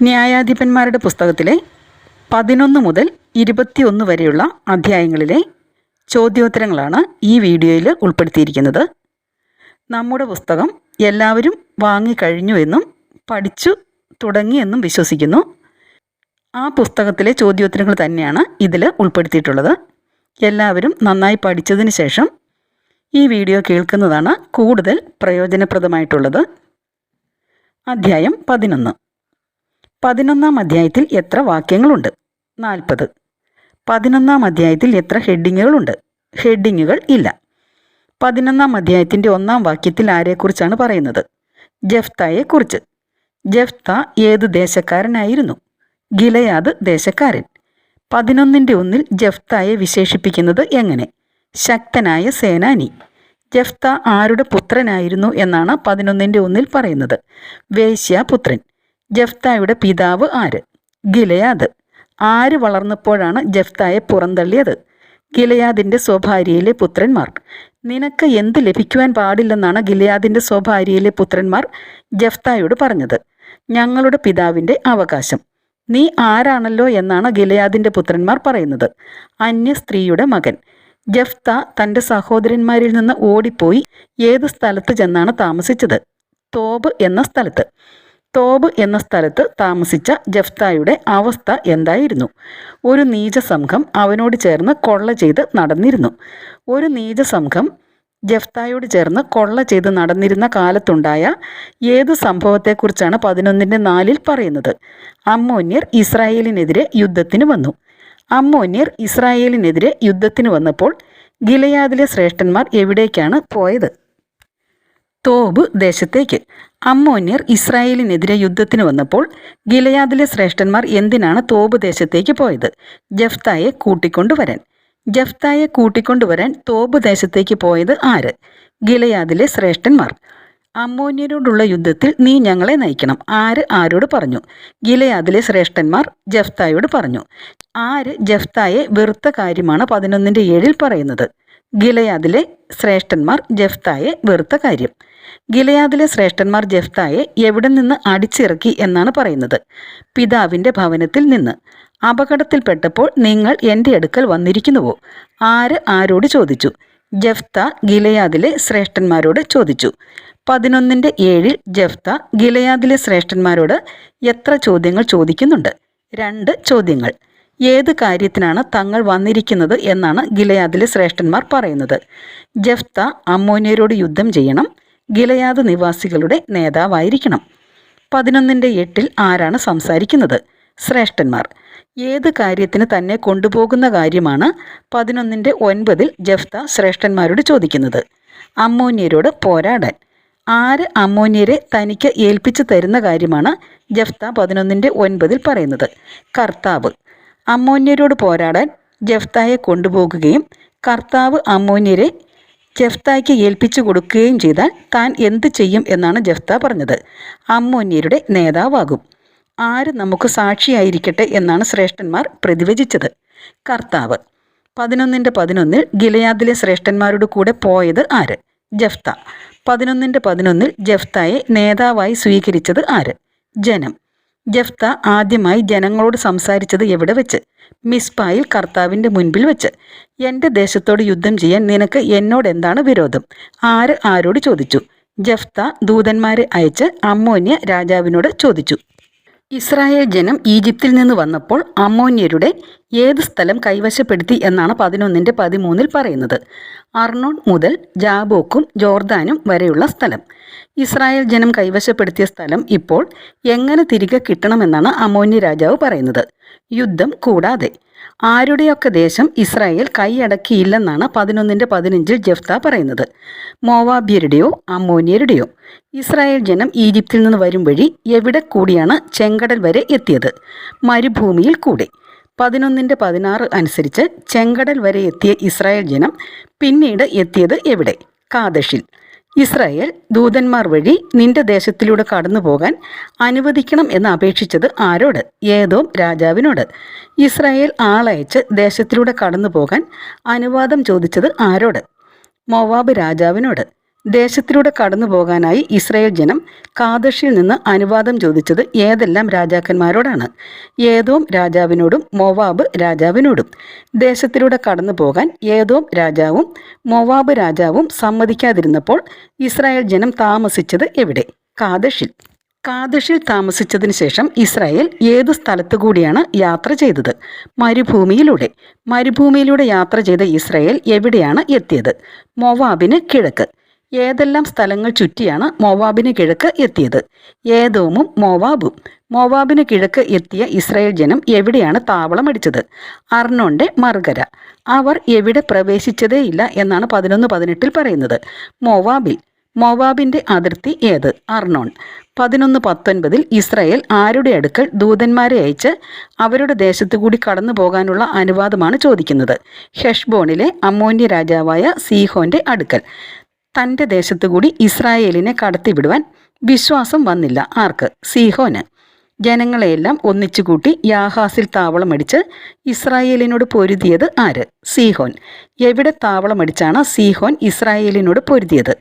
ന്യായാധിപന്മാരുടെ പുസ്തകത്തിലെ 11 മുതൽ 21 വരെയുള്ള അധ്യായങ്ങളിലെ ചോദ്യോത്തരങ്ങളാണ് ഈ വീഡിയോയിൽ ഉൾപ്പെടുത്തിയിരിക്കുന്നത്. നമ്മുടെ പുസ്തകം എല്ലാവരും വാങ്ങിക്കഴിഞ്ഞുവെന്നും പഠിച്ചു തുടങ്ങിയെന്നും വിശ്വസിക്കുന്നു. ആ പുസ്തകത്തിലെ ചോദ്യോത്തരങ്ങൾ തന്നെയാണ് ഇതിൽ ഉൾപ്പെടുത്തിയിട്ടുള്ളത്. എല്ലാവരും നന്നായി പഠിച്ചതിന് ശേഷം ഈ വീഡിയോ കേൾക്കുന്നതാണ് കൂടുതൽ പ്രയോജനപ്രദമായിട്ടുള്ളത്. അധ്യായം 11. 11-ാം അധ്യായത്തിൽ എത്ര വാക്യങ്ങളുണ്ട്? 40. 11-ാം അധ്യായത്തിൽ എത്ര ഹെഡിങ്ങുകളുണ്ട്? ഹെഡിങ്ങുകൾ ഇല്ല. 11-ാം അധ്യായത്തിൻ്റെ 1-ാം വാക്യത്തിൽ ആരെക്കുറിച്ചാണ് പറയുന്നത്? ജെഫ്തായെക്കുറിച്ച്. ജെഫ്ത ഏത് ദേശക്കാരനായിരുന്നു? ഗിലെയാദ് ദേശക്കാരൻ. 11-1 ജെഫ്തായെ വിശേഷിപ്പിക്കുന്നത് എങ്ങനെ? ശക്തനായ സേനാനി. ജെഫ്ത ആരുടെ പുത്രനായിരുന്നു എന്നാണ് 11-1 പറയുന്നത്? വേശ്യാപുത്രൻ. ജെഫ്തായുടെ പിതാവ് ആര്? ഗിലെയാദ്. ആര് വളർന്നപ്പോഴാണ് ജെഫ്തായെ പുറന്തള്ളിയത്? ഗിലെയാദിൻ്റെ സ്വഭാര്യയിലെ പുത്രന്മാർ. നിനക്ക് എന്ത് ലഭിക്കുവാൻ പാടില്ലെന്നാണ് ഗിലെയാദിൻ്റെ സ്വഭാര്യയിലെ പുത്രന്മാർ ജെഫ്തായോട് പറഞ്ഞത്? ഞങ്ങളുടെ പിതാവിൻ്റെ അവകാശം. നീ ആരാണല്ലോ എന്നാണ് ഗിലെയാദിൻ്റെ പുത്രന്മാർ പറയുന്നത്? അന്യ സ്ത്രീയുടെ മകൻ. ജെഫ്ത തൻ്റെ സഹോദരന്മാരിൽ നിന്ന് ഓടിപ്പോയി ഏത് സ്ഥലത്ത് ചെന്നാണ് താമസിച്ചത്? തോബ് എന്ന സ്ഥലത്ത്. തോബ് എന്ന സ്ഥലത്ത് താമസിച്ച ജെഫ്തായുടെ അവസ്ഥ എന്തായിരുന്നു? ഒരു നീചസംഘം അവനോട് ചേർന്ന് കൊള്ള ചെയ്ത് നടന്നിരുന്നു. ഒരു നീചസംഘം ജെഫ്തായോട് ചേർന്ന് കൊള്ള ചെയ്ത് നടന്നിരുന്ന കാലത്തുണ്ടായ ഏത് സംഭവത്തെക്കുറിച്ചാണ് 11-4 പറയുന്നത്? അമ്മോന്യർ ഇസ്രായേലിനെതിരെ യുദ്ധത്തിന് വന്നു. അമ്മോന്യർ ഇസ്രായേലിനെതിരെ യുദ്ധത്തിന് വന്നപ്പോൾ ഗിലെയാദിലെ ശ്രേഷ്ഠന്മാർ എവിടേക്കാണ് പോയത്? തോബ് ദേശത്തേക്ക്. അമ്മോന്യർ ഇസ്രായേലിനെതിരെ യുദ്ധത്തിന് വന്നപ്പോൾ ഗിലെയാദിലെ ശ്രേഷ്ഠന്മാർ എന്തിനാണ് തോബ് ദേശത്തേക്ക് പോയത്? ജെഫ്തായെ കൂട്ടിക്കൊണ്ടുവരാൻ. ജെഫ്തായെ കൂട്ടിക്കൊണ്ടുവരാൻ തോബ് ദേശത്തേക്ക് പോയത് ആര്? ഗിലെയാദിലെ ശ്രേഷ്ഠന്മാർ. അമ്മോന്യരോടുള്ള യുദ്ധത്തിൽ നീ ഞങ്ങളെ നയിക്കണം. ആര് ആരോട് പറഞ്ഞു? ഗിലെയാദിലെ ശ്രേഷ്ഠന്മാർ ജെഫ്തായോട് പറഞ്ഞു. ആര് ജെഫ്തായെ വെറുത്ത കാര്യമാണ് 11-7 പറയുന്നത്? ഗിലെയാദിലെ ശ്രേഷ്ഠന്മാർ ജെഫ്തായെ വെറുത്ത കാര്യം. ഗിലെയാദിലെ ശ്രേഷ്ഠന്മാർ ജെഫ്തായെ എവിടെ നിന്ന് അടിച്ചിറക്കി എന്നാണ് പറയുന്നത്? പിതാവിൻ്റെ ഭവനത്തിൽ നിന്ന്. അപകടത്തിൽപ്പെട്ടപ്പോൾ നിങ്ങൾ എൻ്റെ അടുക്കൽ വന്നിരിക്കുന്നുവോ? ആര് ആരോട് ചോദിച്ചു? ജെഫ്ത ഗിലെയാദിലെ ശ്രേഷ്ഠന്മാരോട് ചോദിച്ചു. 11-7 ജെഫ്ത ഗിലെയാദിലെ ശ്രേഷ്ഠന്മാരോട് എത്ര ചോദ്യങ്ങൾ ചോദിക്കുന്നുണ്ട്? 2 ചോദ്യങ്ങൾ. ഏത് കാര്യത്തിനാണ് തങ്ങൾ വന്നിരിക്കുന്നത് എന്നാണ് ഗിലെയാദിലെ ശ്രേഷ്ഠന്മാർ പറയുന്നത്? ജെഫ്ത അമ്മോന്യരോട് യുദ്ധം ചെയ്യണം. ഗിലെയാദ് നിവാസികളുടെ നേതാവായിരിക്കണം. 11-8 ആരാണ് സംസാരിക്കുന്നത്? ശ്രേഷ്ഠന്മാർ. ഏത് കാര്യത്തിന് തന്നെ കൊണ്ടുപോകുന്ന കാര്യമാണ് 11-9 ജെഫ്ത ശ്രേഷ്ഠന്മാരോട് ചോദിക്കുന്നത്? അമ്മോന്യരോട് പോരാടാൻ. ആര് അമ്മോന്യരെ തനിക്ക് ഏൽപ്പിച്ചു തരുന്ന കാര്യമാണ് ജെഫ്ത 11-9 പറയുന്നത്? കർത്താവ്. അമ്മോന്യരോട് പോരാടാൻ ജെഫ്തായെ കൊണ്ടുപോകുകയും കർത്താവ് അമ്മോന്യരെ ജെഫ്തായ്ക്ക് ഏൽപ്പിച്ചു കൊടുക്കുകയും ചെയ്താൽ താൻ എന്ത് ചെയ്യും എന്നാണ് ജെഫ്ത പറഞ്ഞത്? അമ്മോന്യരുടെ നേതാവാകും. ആര് നമുക്ക് സാക്ഷിയായിരിക്കട്ടെ എന്നാണ് ശ്രേഷ്ഠന്മാർ പ്രതിവചിച്ചത്? കർത്താവ്. 11-11 ഗിലെയാദിലെ ശ്രേഷ്ഠന്മാരോട് കൂടെ പോയത് ആര്? ജെഫ്ത. 11-11 ജെഫ്തായെ നേതാവായി സ്വീകരിച്ചത് ആര്? ജനം. ജെഫ്ത ആദ്യമായി ജനങ്ങളോട് സംസാരിച്ചത് എവിടെ വെച്ച്? മിസ്പായിൽ കർത്താവിൻ്റെ മുൻപിൽ വെച്ച്. എൻ്റെ ദേശത്തോട് യുദ്ധം ചെയ്യാൻ നിനക്ക് എന്നോട് എന്താണ് വിരോധം? ആര് ആരോട് ചോദിച്ചു? ജെഫ്ത ദൂതന്മാരെ അയച്ച് അമ്മോന്യ രാജാവിനോട് ചോദിച്ചു. ഇസ്രായേൽ ജനം ഈജിപ്തിൽ നിന്ന് വന്നപ്പോൾ അമ്മോന്യരുടെ ഏത് സ്ഥലം കൈവശപ്പെടുത്തി എന്നാണ് 11-13 പറയുന്നത്? അർണോൺ മുതൽ ജാബോക്കും ജോർദാനും വരെയുള്ള സ്ഥലം. ഇസ്രായേൽ ജനം കൈവശപ്പെടുത്തിയ സ്ഥലം ഇപ്പോൾ എങ്ങനെ തിരികെ കിട്ടണമെന്നാണ് അമ്മോന്യ രാജാവ് പറയുന്നത്? യുദ്ധം കൂടാതെ. ആരുടെയൊക്കെ ദേശം ഇസ്രായേൽ കൈയടക്കിയില്ലെന്നാണ് 11-15 ജെഫ്ത പറയുന്നത്? മോവാബ്യരുടെയോ അമ്മോന്യരുടെയോ? ഇസ്രായേൽ ജനം ഈജിപ്തിൽ നിന്ന് വരും വഴി എവിടെ കൂടിയാണ് ചെങ്കടൽ വരെ എത്തിയത്? മരുഭൂമിയിൽ കൂടെ. 11-16 അനുസരിച്ച് ചെങ്കടൽ വരെ എത്തിയ ഇസ്രായേൽ ജനം പിന്നീട് എത്തിയത് എവിടെ? കാദശിൽ. ഇസ്രായേൽ ദൂതന്മാർ വഴി നിന്റെ ദേശത്തിലൂടെ കടന്നു പോകാൻ അനുവദിക്കണം എന്ന് അപേക്ഷിച്ചത് ആരോട്? ഏദോം രാജാവിനോട്. ഇസ്രായേൽ ആളയച്ച് ദേശത്തിലൂടെ കടന്നു പോകാൻ അനുവാദം ചോദിച്ചത് ആരോട്? മോവാബ് രാജാവിനോട്. ദേശത്തിലൂടെ കടന്നു പോകാനായി ഇസ്രായേൽ ജനം കാദശിൽ നിന്ന് അനുവാദം ചോദിച്ചത് ഏതെല്ലാം രാജാക്കന്മാരോടാണ്? ഏദോം രാജാവിനോടും മോവാബ് രാജാവിനോടും. ദേശത്തിലൂടെ കടന്നു പോകാൻ ഏദോം രാജാവും മോവാബ് രാജാവും സമ്മതിക്കാതിരുന്നപ്പോൾ ഇസ്രായേൽ ജനം താമസിച്ചത് എവിടെ? കാദശിൽ. കാദശിൽ താമസിച്ചതിന് ശേഷം ഇസ്രായേൽ ഏതു സ്ഥലത്തു കൂടിയാണ് യാത്ര ചെയ്തത്? മരുഭൂമിയിലൂടെ യാത്ര ചെയ്ത ഇസ്രായേൽ എവിടെയാണ് എത്തിയത്? മോവാബിന് കിഴക്ക്. ഏതെല്ലാം സ്ഥലങ്ങൾ ചുറ്റിയാണ് മോവാബിന് കിഴക്ക് എത്തിയത്? ഏദോമും മോവാബും. മോവാബിന് കിഴക്ക് എത്തിയ ഇസ്രായേൽ ജനം എവിടെയാണ് താവളമടിച്ചത്? അർണോന്റെ മറുകര. അവർ എവിടെ പ്രവേശിച്ചതേയില്ല എന്നാണ് 11:18 പറയുന്നത്? മോവാബിൽ. മോവാബിന്റെ അതിർത്തി ഏത്? അർണോൺ. 11:19 ഇസ്രായേൽ ആരുടെ അടുക്കൽ ദൂതന്മാരെ അയച്ച് അവരുടെ ദേശത്തു കൂടി കടന്നു പോകാനുള്ള അനുവാദമാണ് ചോദിക്കുന്നത്? ഹെഷ്ബോണിലെ അമ്മോന്യ രാജാവായ സീഹോന്റെ അടുക്കൽ. തൻ്റെ ദേശത്തുകൂടി ഇസ്രായേലിനെ കടത്തിവിടുവാൻ വിശ്വാസം വന്നില്ല. ആർക്ക്? സീഹോന്. ജനങ്ങളെയെല്ലാം ഒന്നിച്ചുകൂട്ടി യാഹാസിൽ താവളമടിച്ച് ഇസ്രായേലിനോട് പൊരുതിയത് ആര്? സീഹോൻ. എവിടെ താവളമടിച്ചാണ് സീഹോൻ ഇസ്രായേലിനോട് പൊരുതിയത്?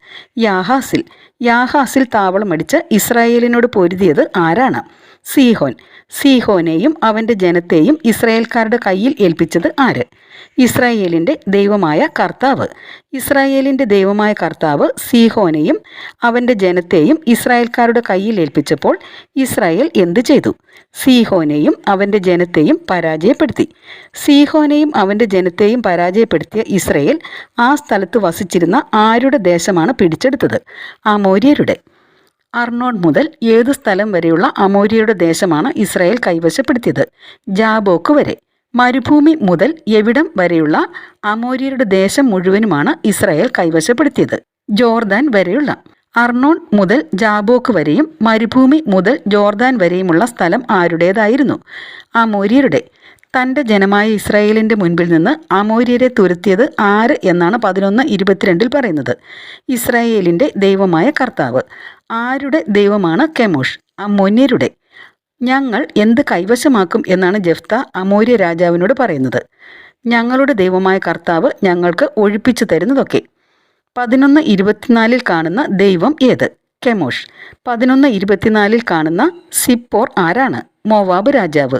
യാഹാസിൽ. യാഹാസിൽ താവളമടിച്ച് ഇസ്രായേലിനോട് പൊരുതിയത് ആരാണ്? സീഹോൻ. സീഹോനെയും അവൻ്റെ ജനത്തെയും ഇസ്രായേൽക്കാരുടെ കയ്യിൽ ഏൽപ്പിച്ചത് ആര്? ഇസ്രായേലിൻ്റെ ദൈവമായ കർത്താവ്. ഇസ്രായേലിൻ്റെ ദൈവമായ കർത്താവ് സീഹോനെയും അവൻ്റെ ജനത്തെയും ഇസ്രായേൽക്കാരുടെ കയ്യിൽ ഏൽപ്പിച്ചപ്പോൾ ഇസ്രായേൽ എന്തു ചെയ്തു? സീഹോനെയും അവൻ്റെ ജനത്തെയും പരാജയപ്പെടുത്തി. സീഹോനെയും അവൻ്റെ ജനത്തെയും പരാജയപ്പെടുത്തിയ ഇസ്രായേൽ ആ സ്ഥലത്ത് വസിച്ചിരുന്ന ആരുടെ ദേശമാണ് പിടിച്ചെടുത്തത്? അമോര്യരുടെ. അർണോൺ മുതൽ ഏതു സ്ഥലം വരെയുള്ള അമോര്യയുടെ ദേശമാണ് ഇസ്രായേൽ കൈവശപ്പെടുത്തിയത്? ജാബോക്ക് വരെ. മരുഭൂമി മുതൽ എവിടം വരെയുള്ള അമോര്യരുടെ ദേശം മുഴുവനുമാണ് ഇസ്രായേൽ കൈവശപ്പെടുത്തിയത്? ജോർദാൻ വരെയുള്ള. അർണോൺ മുതൽ ജാബോക്ക് വരെയും മരുഭൂമി മുതൽ ജോർദാൻ വരെയുമുള്ള സ്ഥലം ആരുടേതായിരുന്നു? അമോര്യരുടെ. തൻ്റെ ജനമായ ഇസ്രായേലിൻ്റെ മുൻപിൽ നിന്ന് അമോര്യരെ തുരത്തിയത് ആര് എന്നാണ് 11:22 പറയുന്നത്? ഇസ്രായേലിൻ്റെ ദൈവമായ കർത്താവ്. ആരുടെ ദൈവമാണ് കെമോഷ്? അമ്മോന്യരുടെ. ഞങ്ങൾ എന്ത് കൈവശമാക്കും എന്നാണ് ജെഫ്ത അമോര്യ രാജാവിനോട് പറയുന്നത്? ഞങ്ങളുടെ ദൈവമായ കർത്താവ് ഞങ്ങൾക്ക് ഒഴിപ്പിച്ചു തരുന്നതൊക്കെ. 11:24 കാണുന്ന ദൈവം ഏത്? കെമോഷ്. 11:24 കാണുന്ന സിപ്പോർ ആരാണ്? മോവാബ് രാജാവ്.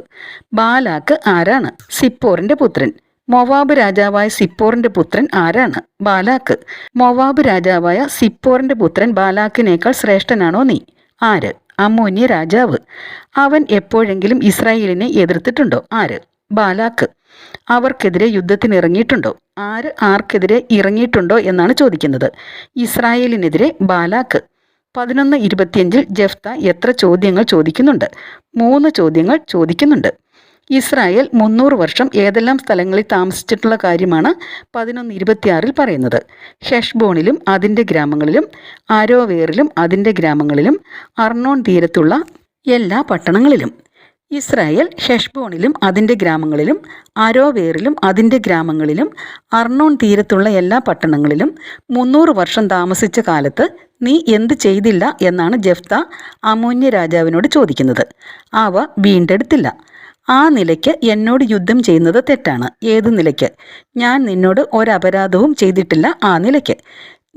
ബാലാക്ക് ആരാണ്? സിപ്പോറിന്റെ പുത്രൻ. മോവാബ് രാജാവായ സിപ്പോറിന്റെ പുത്രൻ ആരാണ്? ബാലാക്ക്. മോവാബ് രാജാവായ സിപ്പോറിന്റെ പുത്രൻ ബാലാക്കിനേക്കാൾ ശ്രേഷ്ഠനാണോ നീ? ആര്? അമ്മോന്യ രാജാവ്. അവൻ എപ്പോഴെങ്കിലും ഇസ്രായേലിനെ എതിർത്തിട്ടുണ്ടോ? ആര്? ബാലാക്ക്. അവർക്കെതിരെ യുദ്ധത്തിന് ഇറങ്ങിയിട്ടുണ്ടോ? ആര് ആർക്കെതിരെ ഇറങ്ങിയിട്ടുണ്ടോ എന്നാണ് ചോദിക്കുന്നത്? ഇസ്രായേലിനെതിരെ ബാലാക്ക്. 11:25 ജെഫ്ത എത്ര ചോദ്യങ്ങൾ ചോദിക്കുന്നുണ്ട്? 3 ചോദ്യങ്ങൾ ചോദിക്കുന്നുണ്ട്. ഇസ്രായേൽ 300 വർഷം ഏതെല്ലാം സ്ഥലങ്ങളിൽ താമസിച്ചിട്ടുള്ള കാര്യമാണ് 11:26 പറയുന്നത്? ഹെഷ്ബോണിലും അതിൻ്റെ ഗ്രാമങ്ങളിലും, ആരോവേറിലും അതിൻ്റെ ഗ്രാമങ്ങളിലും, അർണോൺ തീരത്തുള്ള എല്ലാ പട്ടണങ്ങളിലും. ഇസ്രായേൽ ഹെഷ്ബോണിലും അതിൻ്റെ ഗ്രാമങ്ങളിലും, ആരോവേറിലും അതിൻ്റെ ഗ്രാമങ്ങളിലും, അർണോൺ തീരത്തുള്ള എല്ലാ പട്ടണങ്ങളിലും 300 വർഷം താമസിച്ച കാലത്ത് നീ എന്ത് ചെയ്തില്ല എന്നാണ് ജെഫ്ത അമ്മോന്യ രാജാവിനോട് ചോദിക്കുന്നത്. അവ വീണ്ടെടുത്തില്ല. ആ നിലയ്ക്ക് എന്നോട് യുദ്ധം ചെയ്യുന്നത് തെറ്റാണ്. ഏത് നിലയ്ക്ക്? ഞാൻ നിന്നോട് ഒരപരാധവും ചെയ്തിട്ടില്ല. ആ നിലയ്ക്ക്.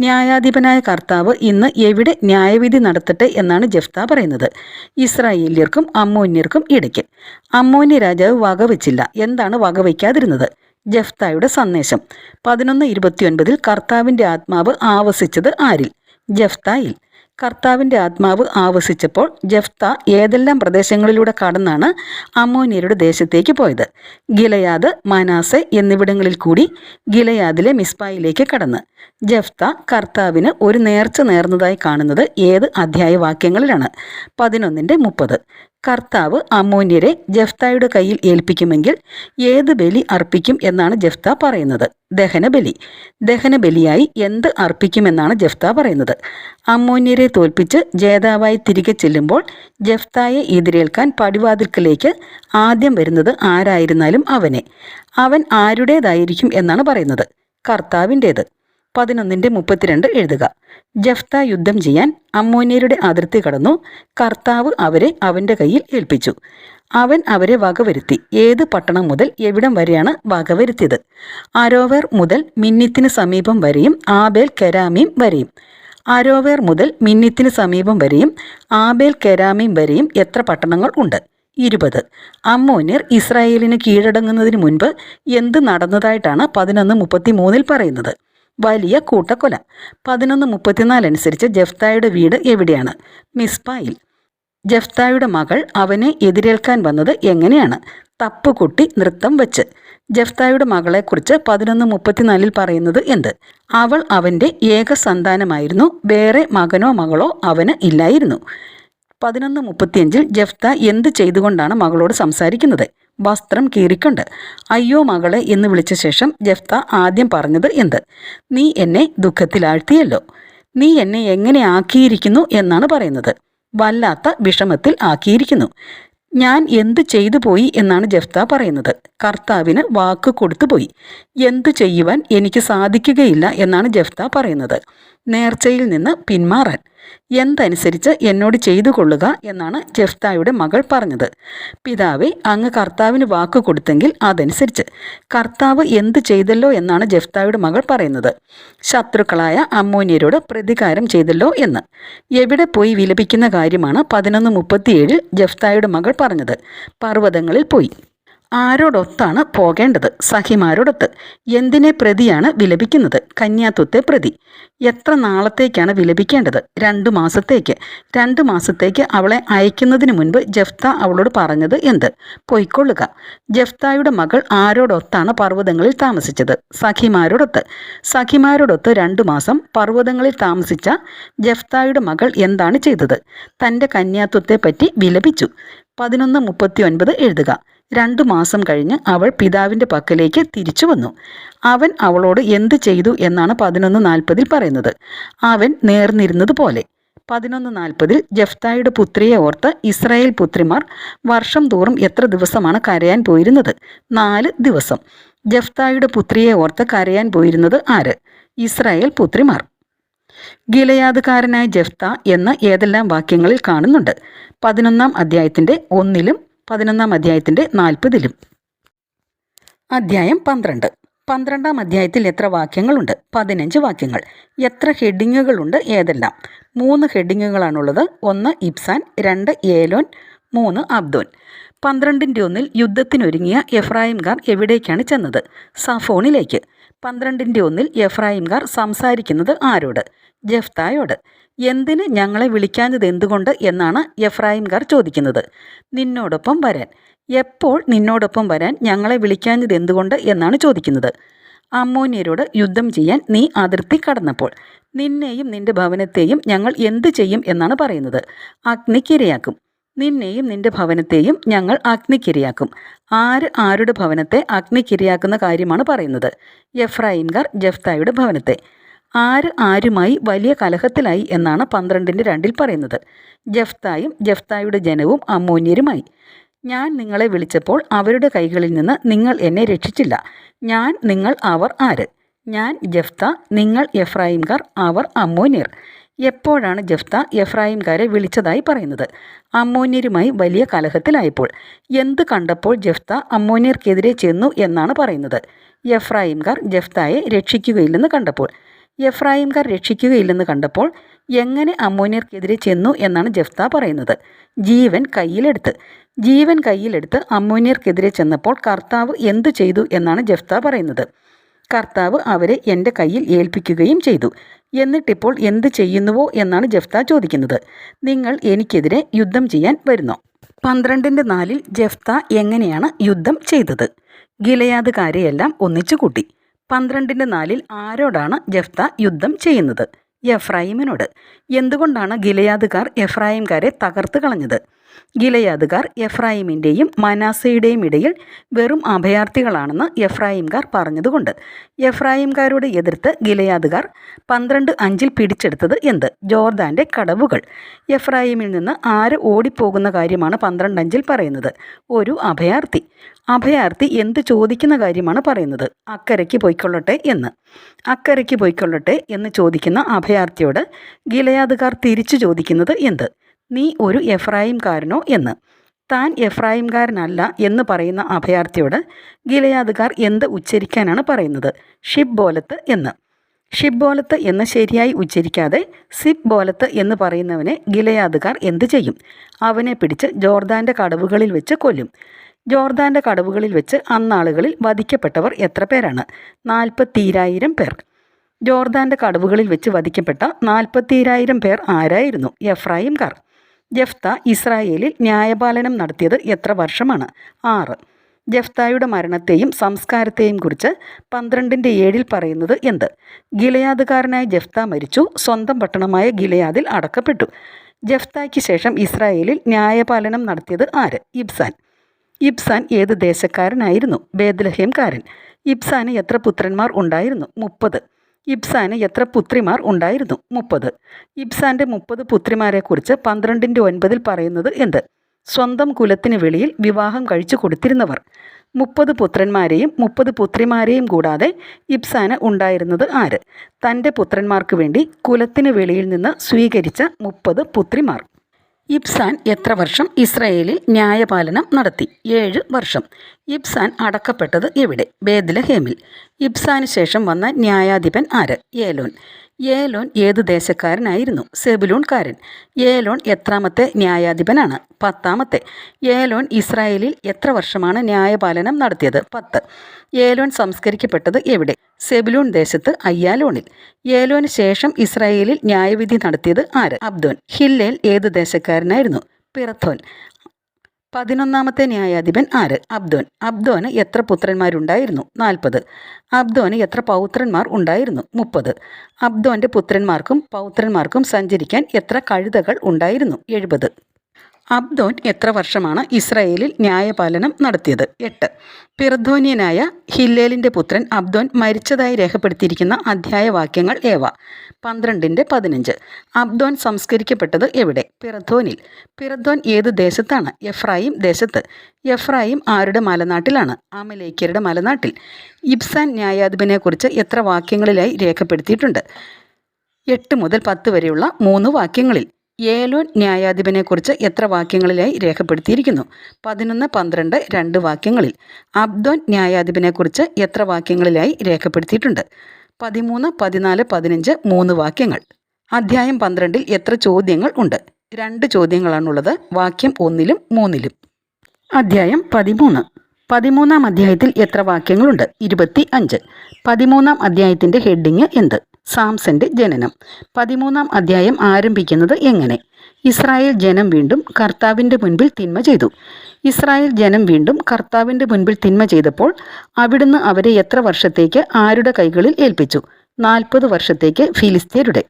ന്യായാധിപനായ കർത്താവ് ഇന്ന് എവിടെ ന്യായവിധി നടത്തട്ടെ എന്നാണ് ജെഫ്ത പറയുന്നത്? ഇസ്രായേല്യർക്കും അമ്മോന്യർക്കും ഇടയ്ക്ക്. അമ്മോന്യ രാജാവ് വകവെച്ചില്ല. എന്താണ് വകവയ്ക്കാതിരുന്നത്? ജെഫ്തായുടെ സന്ദേശം. 11:29 കർത്താവിൻ്റെ ആത്മാവ് ആവസിച്ചത് ആരിൽ? ജെഫ്തായിൽ. കർത്താവിൻ്റെ ആത്മാവ് ആവസിച്ചപ്പോൾ ജെഫ്ത ഏതെല്ലാം പ്രദേശങ്ങളിലൂടെ കടന്നാണ് അമ്മോന്യരുടെ ദേശത്തേക്ക് പോയത്? ഗിലയാദ്, മനാസെ എന്നിവിടങ്ങളിൽ കൂടി ഗിലയാദിലെ മിസ്പായിലേക്ക് കടന്ന്. ജെഫ്ത കർത്താവിന് ഒരു നേർച്ച നേർന്നതായി കാണുന്നത് ഏത് അധ്യായവാക്യങ്ങളിലാണ്? 11:30. കർത്താവ് അമ്മോന്യരെ ജെഫ്തായുടെ കയ്യിൽ ഏൽപ്പിക്കുമെങ്കിൽ ഏത് ബലി അർപ്പിക്കും എന്നാണ് ജെഫ്ത പറയുന്നത്? ദഹനബലി. ദഹനബലിയായി എന്ത് അർപ്പിക്കുമെന്നാണ് ജെഫ്ത പറയുന്നത്? അമ്മോന്യരെ തോൽപ്പിച്ച് ജേതാവായി തിരികെ ചെല്ലുമ്പോൾ ജെഫ്തായെ എതിരേൽക്കാൻ പടിവാതിൽക്കലേക്ക് ആദ്യം വരുന്നത് ആരായിരുന്നാലും അവൻ ആരുടേതായിരിക്കും എന്നാണ് പറയുന്നത്? കർത്താവിൻ്റേത്. 11:32 എഴുതുക. ജെഫ്ത യുദ്ധം ചെയ്യാൻ അമ്മോന്യരുടെ അതിർത്തി കടന്നു. കർത്താവ് അവരെ അവൻ്റെ കയ്യിൽ ഏൽപ്പിച്ചു. അവൻ അവരെ വകവരുത്തി. ഏത് പട്ടണം മുതൽ എവിടം വരെയാണ് വകവരുത്തിയത്? അരോവേർ മുതൽ മിന്നിത്തിന് സമീപം വരെയും ആബേൽ കെരാമീം വരെയും. അരോവേർ മുതൽ മിന്നിത്തിന് സമീപം വരെയും ആബേൽ കെരാമീം വരെയും എത്ര പട്ടണങ്ങൾ ഉണ്ട്? 20. അമ്മോന്യർ ഇസ്രായേലിന് കീഴടങ്ങുന്നതിന് മുൻപ് എന്ത് നടന്നതായിട്ടാണ് 11:33 പറയുന്നത്? വലിയ കൂട്ടക്കൊല. 11:34 അനുസരിച്ച് ജെഫ്തായുടെ വീട് എവിടെയാണ്? മിസ്പായിൽ. ജെഫ്തായുടെ മകൾ അവനെ എതിരേൽക്കാൻ വന്നത് എങ്ങനെയാണ്? തപ്പുകൊട്ടി നൃത്തം വച്ച്. ജെഫ്തായുടെ മകളെക്കുറിച്ച് 11:34 പറയുന്നത് എന്ത്? അവൾ അവൻ്റെ ഏക സന്താനമായിരുന്നു, വേറെ മകനോ മകളോ അവന് ഇല്ലായിരുന്നു. 11:35 ജെഫ്ത എന്ത് ചെയ്തുകൊണ്ടാണ് മകളോട് സംസാരിക്കുന്നത്? വസ്ത്രം കീറിക്കൊണ്ട്. അയ്യോ മകളെ എന്ന് വിളിച്ച ശേഷം ജെഫ്ത ആദ്യം പറഞ്ഞത് എന്ത്? നീ എന്നെ ദുഃഖത്തിലാഴ്ത്തിയല്ലോ. നീ എന്നെ എങ്ങനെ ആക്കിയിരിക്കുന്നു എന്നാണ് പറയുന്നത്. വല്ലാത്ത വിഷമത്തിൽ ആക്കിയിരിക്കുന്നു. ഞാൻ എന്തു ചെയ്തു പോയി എന്നാണ് ജെഫ്ത പറയുന്നത്. കർത്താവിന് വാക്ക് കൊടുത്തു പോയി. എന്തു ചെയ്യുവാൻ എനിക്ക് സാധിക്കുകയില്ല എന്നാണ് ജെഫ്ത പറയുന്നത്. നേർച്ചയിൽ നിന്ന് പിന്മാറാൻ. എന്തനുസരിച്ച് എന്നോട് ചെയ്തു കൊള്ളുക എന്നാണ് ജെഫ്തായുടെ മകൾ പറഞ്ഞത്. പിതാവേ, അങ്ങ് കർത്താവിന് വാക്ക് കൊടുത്തെങ്കിൽ അതനുസരിച്ച്. കർത്താവ് എന്ത് ചെയ്തല്ലോ എന്നാണ് ജെഫ്തായുടെ മകൾ പറയുന്നത്. ശത്രുക്കളായ അമ്മോന്യരോട് പ്രതികാരം ചെയ്തല്ലോ എന്ന്. എവിടെ പോയി വിലപിക്കുന്ന കാര്യമാണ് 11:37 ജെഫ്തായുടെ മകൾ പറഞ്ഞത്? പർവ്വതങ്ങളിൽ പോയി. ആരോടൊത്താണ് പോകേണ്ടത്? സഖിമാരോടൊത്ത്. എന്തിനെ പ്രതിയാണ് വിലപിക്കുന്നത്? കന്യാത്വത്തെ പ്രതി. എത്ര നാളത്തേക്കാണ് വിലപിക്കേണ്ടത്? 2 മാസത്തേക്ക്. 2 മാസത്തേക്ക് അവളെ അയക്കുന്നതിന് മുൻപ് ജെഫ്ത അവളോട് പറഞ്ഞത് എന്ത്? പൊയ്ക്കൊള്ളുക. ജെഫ്തായുടെ മകൾ ആരോടൊത്താണ് പർവ്വതങ്ങളിൽ താമസിച്ചത്? സഖിമാരോടൊത്ത്. സഖിമാരോടൊത്ത് 2 മാസം പർവ്വതങ്ങളിൽ താമസിച്ച ജെഫ്തായുടെ മകൾ എന്താണ് ചെയ്തത്? തൻ്റെ കന്യാത്വത്തെപ്പറ്റി വിലപിച്ചു. 11:39 എഴുതുക. 2 മാസം കഴിഞ്ഞ് അവൾ പിതാവിൻ്റെ പക്കലേക്ക് തിരിച്ചു വന്നു. അവൻ അവളോട് എന്ത് ചെയ്തു എന്നാണ് 11:40 പറയുന്നത്. അവൻ നേർന്നിരുന്നത് പോലെ. 11:40 ജെഫ്തായുടെ പുത്രിയെ ഓർത്ത് ഇസ്രായേൽ പുത്രിമാർ വർഷം തോറും എത്ര ദിവസമാണ് കരയാൻ പോയിരുന്നത്? 4 ദിവസം. ജെഫ്തായുടെ പുത്രിയെ ഓർത്ത് കരയാൻ പോയിരുന്നത് ആര്? ഇസ്രായേൽ പുത്രിമാർ. ഗിലെയാദ്കാരനായ ജെഫ്ത എന്ന് ഏതെല്ലാം വാക്യങ്ങളിൽ കാണുന്നുണ്ട്? 11-ാം അധ്യായത്തിൻ്റെ 1-ലും 11-ാം അധ്യായത്തിൻ്റെ 40-ലും. അധ്യായം 12. 12-ാം അധ്യായത്തിൽ എത്ര വാക്യങ്ങളുണ്ട്? 15 വാക്യങ്ങൾ. എത്ര ഹെഡിങ്ങുകളുണ്ട്? ഏതെല്ലാം? 3 ഹെഡിങ്ങുകളാണുള്ളത്. 1 ഇബ്സാൻ, 2 ഏലോൻ, 3 അബ്ദോൻ. 12-1 യുദ്ധത്തിനൊരുങ്ങിയ എഫ്രായിംകാർ എവിടേക്കാണ് ചെന്നത്? സഫോണിലേക്ക്. 12-1 എഫ്രായിംകാർ സംസാരിക്കുന്നത് ആരോട്? ജെഫ്തായോട്. എന്തിന് ഞങ്ങളെ വിളിക്കാഞ്ഞത് എന്തുകൊണ്ട് എന്നാണ് എഫ്രായിംകാർ ചോദിക്കുന്നത്. നിന്നോടൊപ്പം വരാൻ. എപ്പോൾ നിന്നോടൊപ്പം വരാൻ ഞങ്ങളെ വിളിക്കാഞ്ഞത് എന്തുകൊണ്ട് എന്നാണ് ചോദിക്കുന്നത്. അമ്മോന്യരോട് യുദ്ധം ചെയ്യാൻ നീ അതിർത്തി കടന്നപ്പോൾ. നിന്നെയും നിന്റെ ഭവനത്തെയും ഞങ്ങൾ എന്ത് ചെയ്യും എന്നാണ് പറയുന്നത്? അഗ്നിക്കിരയാക്കും. നിന്നെയും നിന്റെ ഭവനത്തെയും ഞങ്ങൾ അഗ്നിക്കിരയാക്കും. ആര് ആരുടെ ഭവനത്തെ അഗ്നിക്കിരയാക്കുന്ന കാര്യമാണ് പറയുന്നത്? എഫ്രായിംകാർ ജെഫ്തായുടെ ഭവനത്തെ. ആര് ആരുമായി വലിയ കലഹത്തിലായി എന്നാണ് 12-2 പറയുന്നത്? ജെഫ്തായും ജെഫ്തായുടെ ജനവും അമ്മോന്യരുമായി. ഞാൻ നിങ്ങളെ വിളിച്ചപ്പോൾ അവരുടെ കൈകളിൽ നിന്ന് നിങ്ങൾ എന്നെ രക്ഷിച്ചില്ല. ഞാൻ, നിങ്ങൾ, അവർ ആര്? ഞാൻ ജെഫ്ത, നിങ്ങൾ എഫ്രായിംകാർ, അവർ അമ്മോന്യർ. എപ്പോഴാണ് ജെഫ്ത എഫ്രായിംകാരെ വിളിച്ചതായി പറയുന്നത്? അമ്മോന്യരുമായി വലിയ കലഹത്തിലായപ്പോൾ. എന്ത് കണ്ടപ്പോൾ ജെഫ്ത അമ്മോന്യർക്കെതിരെ ചെന്നു എന്നാണ് പറയുന്നത്? എഫ്രായിംകാർ ജെഫ്തായെ രക്ഷിക്കുകയില്ലെന്ന് കണ്ടപ്പോൾ. എഫ്രായിംകാർ രക്ഷിക്കുകയില്ലെന്ന് കണ്ടപ്പോൾ എങ്ങനെ അമ്മോന്യർക്കെതിരെ ചെന്നു എന്നാണ് ജെഫ്ത പറയുന്നത്? ജീവൻ കയ്യിലെടുത്ത്. ജീവൻ കയ്യിലെടുത്ത് അമ്മോന്യർക്കെതിരെ ചെന്നപ്പോൾ കർത്താവ് എന്തു ചെയ്തു എന്നാണ് ജെഫ്ത പറയുന്നത്? കർത്താവ് അവരെ എൻ്റെ കയ്യിൽ ഏൽപ്പിക്കുകയും ചെയ്തു. എന്നിട്ടിപ്പോൾ എന്ത് ചെയ്യുന്നുവോ എന്നാണ് ജെഫ്ത ചോദിക്കുന്നത്. നിങ്ങൾ എനിക്കെതിരെ യുദ്ധം ചെയ്യാൻ വരുന്നോ? 12-4 ജെഫ്ത എങ്ങനെയാണ് യുദ്ധം ചെയ്തത്? ഗിലെയാദ്കാരെയെല്ലാം ഒന്നിച്ചു കൂട്ടി. 12-4 ആരോടാണ് ജെഫ്ത യുദ്ധം ചെയ്യുന്നത്? എഫ്രായിമിനോട്. എന്തുകൊണ്ടാണ് ഗിലെയാദ്കാർ എഫ്രായിംകാരെ തകർത്ത് കളഞ്ഞത്? ഗിലെയാദ്കാർ എഫ്രായിമിൻ്റെയും മനാസയുടെയും ഇടയിൽ വെറും അഭയാർത്ഥികളാണെന്ന് എഫ്രായിംകാർ പറഞ്ഞതുകൊണ്ട്. എഫ്രായിംകാരോട് എതിർത്ത് ഗിലെയാദ്കാർ 12:5 പിടിച്ചെടുത്തത് എന്ത്? ജോർദാൻ്റെ കടവുകൾ. എഫ്രായിമിൽ നിന്ന് ആര് ഓടിപ്പോകുന്ന കാര്യമാണ് 12:5 പറയുന്നത്? ഒരു അഭയാർത്ഥി. അഭയാർത്ഥി എന്ത് ചോദിക്കുന്ന കാര്യമാണ് പറയുന്നത്? അക്കരയ്ക്ക് പോയിക്കൊള്ളട്ടെ എന്ന്. അക്കരയ്ക്ക് പോയിക്കൊള്ളട്ടെ എന്ന് ചോദിക്കുന്ന അഭയാർത്ഥിയോട് ഗിലെയാദ്കാർ തിരിച്ചു ചോദിക്കുന്നത് എന്ത്? നീ ഒരു എഫ്രായിംകാരനോ എന്ന്. താൻ എഫ്രായിംകാരനല്ല എന്ന് പറയുന്ന അഭയാർത്ഥിയോട് ഗിലെയാദ്കാർ എന്ത് ഉച്ചരിക്കാനാണ് പറയുന്നത്? ഷിബ്ബോലത്ത് എന്ന്. ഷിബ്ബോലത്ത് എന്ന് ശരിയായി ഉച്ചരിക്കാതെ സിബ്ബോലത്ത് എന്ന് പറയുന്നവനെ ഗിലെയാദുകാർ എന്തു ചെയ്യും? അവനെ പിടിച്ച് ജോർദാൻ്റെ കടവുകളിൽ വെച്ച് കൊല്ലും. ജോർദാൻ്റെ കടവുകളിൽ വെച്ച് അന്നാളുകളിൽ വധിക്കപ്പെട്ടവർ എത്ര പേരാണ്? 40,000 പേർ. ജോർദാൻ്റെ കടവുകളിൽ വെച്ച് വധിക്കപ്പെട്ട 40,000 പേർ ആരായിരുന്നു? എഫ്രായിംകാർ. ജെഫ്ത ഇസ്രായേലിൽ ന്യായപാലനം നടത്തിയത് എത്ര വർഷമാണ്? 6. ജെഫ്തായുടെ മരണത്തെയും സംസ്കാരത്തെയും കുറിച്ച് 12:7 പറയുന്നത് എന്ത്? ഗിലെയാദുകാരനായ ജെഫ്ത മരിച്ചു, സ്വന്തം പട്ടണമായ ഗിലെയാദിൽ അടക്കപ്പെട്ടു. ജെഫ്തായ്ക്ക് ശേഷം ഇസ്രായേലിൽ ന്യായപാലനം നടത്തിയത് ആര്? ഇബ്സാൻ. ഇബ്സാൻ ഏത് ദേശക്കാരനായിരുന്നു? ബേത്ലഹേംകാരൻ. ഇബ്സാന് എത്ര പുത്രന്മാർ ഉണ്ടായിരുന്നു? 30. ഇബ്സാന് എത്ര പുത്രിമാർ ഉണ്ടായിരുന്നു? 30. ഇബ്സാൻ്റെ 30 പുത്രിമാരെക്കുറിച്ച് 12:9 പറയുന്നത് എന്ത്? സ്വന്തം കുലത്തിന് വെളിയിൽ വിവാഹം കഴിച്ചു കൊടുത്തിരുന്നവർ. 30 പുത്രന്മാരെയും 30 പുത്രിമാരെയും കൂടാതെ ഇബ്സാന് ഉണ്ടായിരുന്നത് ആര്? തൻ്റെ പുത്രന്മാർക്ക് വേണ്ടി കുലത്തിന് വെളിയിൽ നിന്ന് സ്വീകരിച്ച 30 പുത്രിമാർ. ഇബ്സാൻ എത്ര വർഷം ഇസ്രായേലിൽ ന്യായപാലനം നടത്തി? 7 വർഷം. ഇബ്സാൻ അടക്കപ്പെട്ടത് എവിടെ? ബേത്ലഹേമിൽ. ഇബ്സാന് ശേഷം വന്ന ന്യായാധിപൻ ആര്? ഏലോൻ. ഏലോൻ ഏതു ദേശക്കാരനായിരുന്നു? സെബുലൂൺകാരൻ. ഏലോൻ എത്രാമത്തെ ന്യായാധിപനാണ്? 10ാമത്തെ. ഏലോൻ ഇസ്രായേലിൽ എത്ര വർഷമാണ് ന്യായപാലനം നടത്തിയത്? 10. ഏലോൻ സംസ്കരിക്കപ്പെട്ടത് എവിടെ? സെബുലൂൺ ദേശത്ത് അയ്യാലോണിൽ. ഏലോന് ശേഷം ഇസ്രായേലിൽ ന്യായവിധി നടത്തിയത് ആര്? അബ്ദോൻ. ഹില്ലേൽ ഏത് ദേശക്കാരനായിരുന്നു? പിറത്തോൻ. 11ാമത്തെ ന്യായാധിപൻ ആര്? അബ്ദോൻ. അബ്ദോന് എത്ര പുത്രന്മാരുണ്ടായിരുന്നു? 40. അബ്ദോന് എത്ര പൗത്രന്മാർ ഉണ്ടായിരുന്നു? 30. അബ്ദോൻ്റെ പുത്രന്മാർക്കും പൗത്രന്മാർക്കും സഞ്ചരിക്കാൻ എത്ര കഴുതകൾ ഉണ്ടായിരുന്നു? 70. അബ്ദോൻ എത്ര വർഷമാണ് ഇസ്രായേലിൽ ന്യായപാലനം നടത്തിയത്? 8. പിറഥോന്യനായ ഹില്ലേലിൻ്റെ പുത്രൻ അബ്ദോൻ മരിച്ചതായി രേഖപ്പെടുത്തിയിരിക്കുന്ന അധ്യായവാക്യങ്ങൾ ഏവ? 12:15. അബ്ദോൻ സംസ്കരിക്കപ്പെട്ടത് എവിടെ? പിറഥോനിൽ. പിറഥോൻ ഏത് ദേശത്താണ്? എഫ്രായിം ദേശത്ത്. എഫ്രായിം ആരുടെ മലനാട്ടിലാണ്? അമലേക്യരുടെ മലനാട്ടിൽ. ഇബ്സാൻ ന്യായാധിപനെക്കുറിച്ച് എത്ര വാക്യങ്ങളിലായി രേഖപ്പെടുത്തിയിട്ടുണ്ട്? 8 മുതൽ 10 വരെയുള്ള 3 വാക്യങ്ങളിൽ. ഏലോൻ ന്യായാധിപനെക്കുറിച്ച് എത്ര വാക്യങ്ങളിലായി രേഖപ്പെടുത്തിയിരിക്കുന്നു? 11, 12, 2 വാക്യങ്ങളിൽ. അബ്ദോൻ ന്യായാധിപനെക്കുറിച്ച് എത്ര വാക്യങ്ങളിലായി രേഖപ്പെടുത്തിയിട്ടുണ്ട്? 13, 14, 15, 3 വാക്യങ്ങൾ. അധ്യായം 12-ൽ എത്ര ചോദ്യങ്ങൾ ഉണ്ട്? 2 ചോദ്യങ്ങളാണുള്ളത്. വാക്യം 1-ലും 3-ലും. അധ്യായം 13. 13-ാം അധ്യായത്തിൽ എത്ര വാക്യങ്ങളുണ്ട്? 25. 13-ാം അധ്യായത്തിൻ്റെ ഹെഡിങ് എന്ത്? സാംസന്റെ ജനനം. 13-ാം അധ്യായം ആരംഭിക്കുന്നത് എങ്ങനെ? ഇസ്രായേൽ ജനം വീണ്ടും കർത്താവിൻ്റെ മുൻപിൽ തിന്മ ചെയ്തു. ഇസ്രായേൽ ജനം വീണ്ടും കർത്താവിൻ്റെ മുൻപിൽ തിന്മ ചെയ്തപ്പോൾ അവിടുന്ന് അവരെ എത്ര വർഷത്തേക്ക് ആരുടെ കൈകളിൽ ഏൽപ്പിച്ചു? 40 വർഷത്തേക്ക് ഫിലിസ്ത്യരുടെ.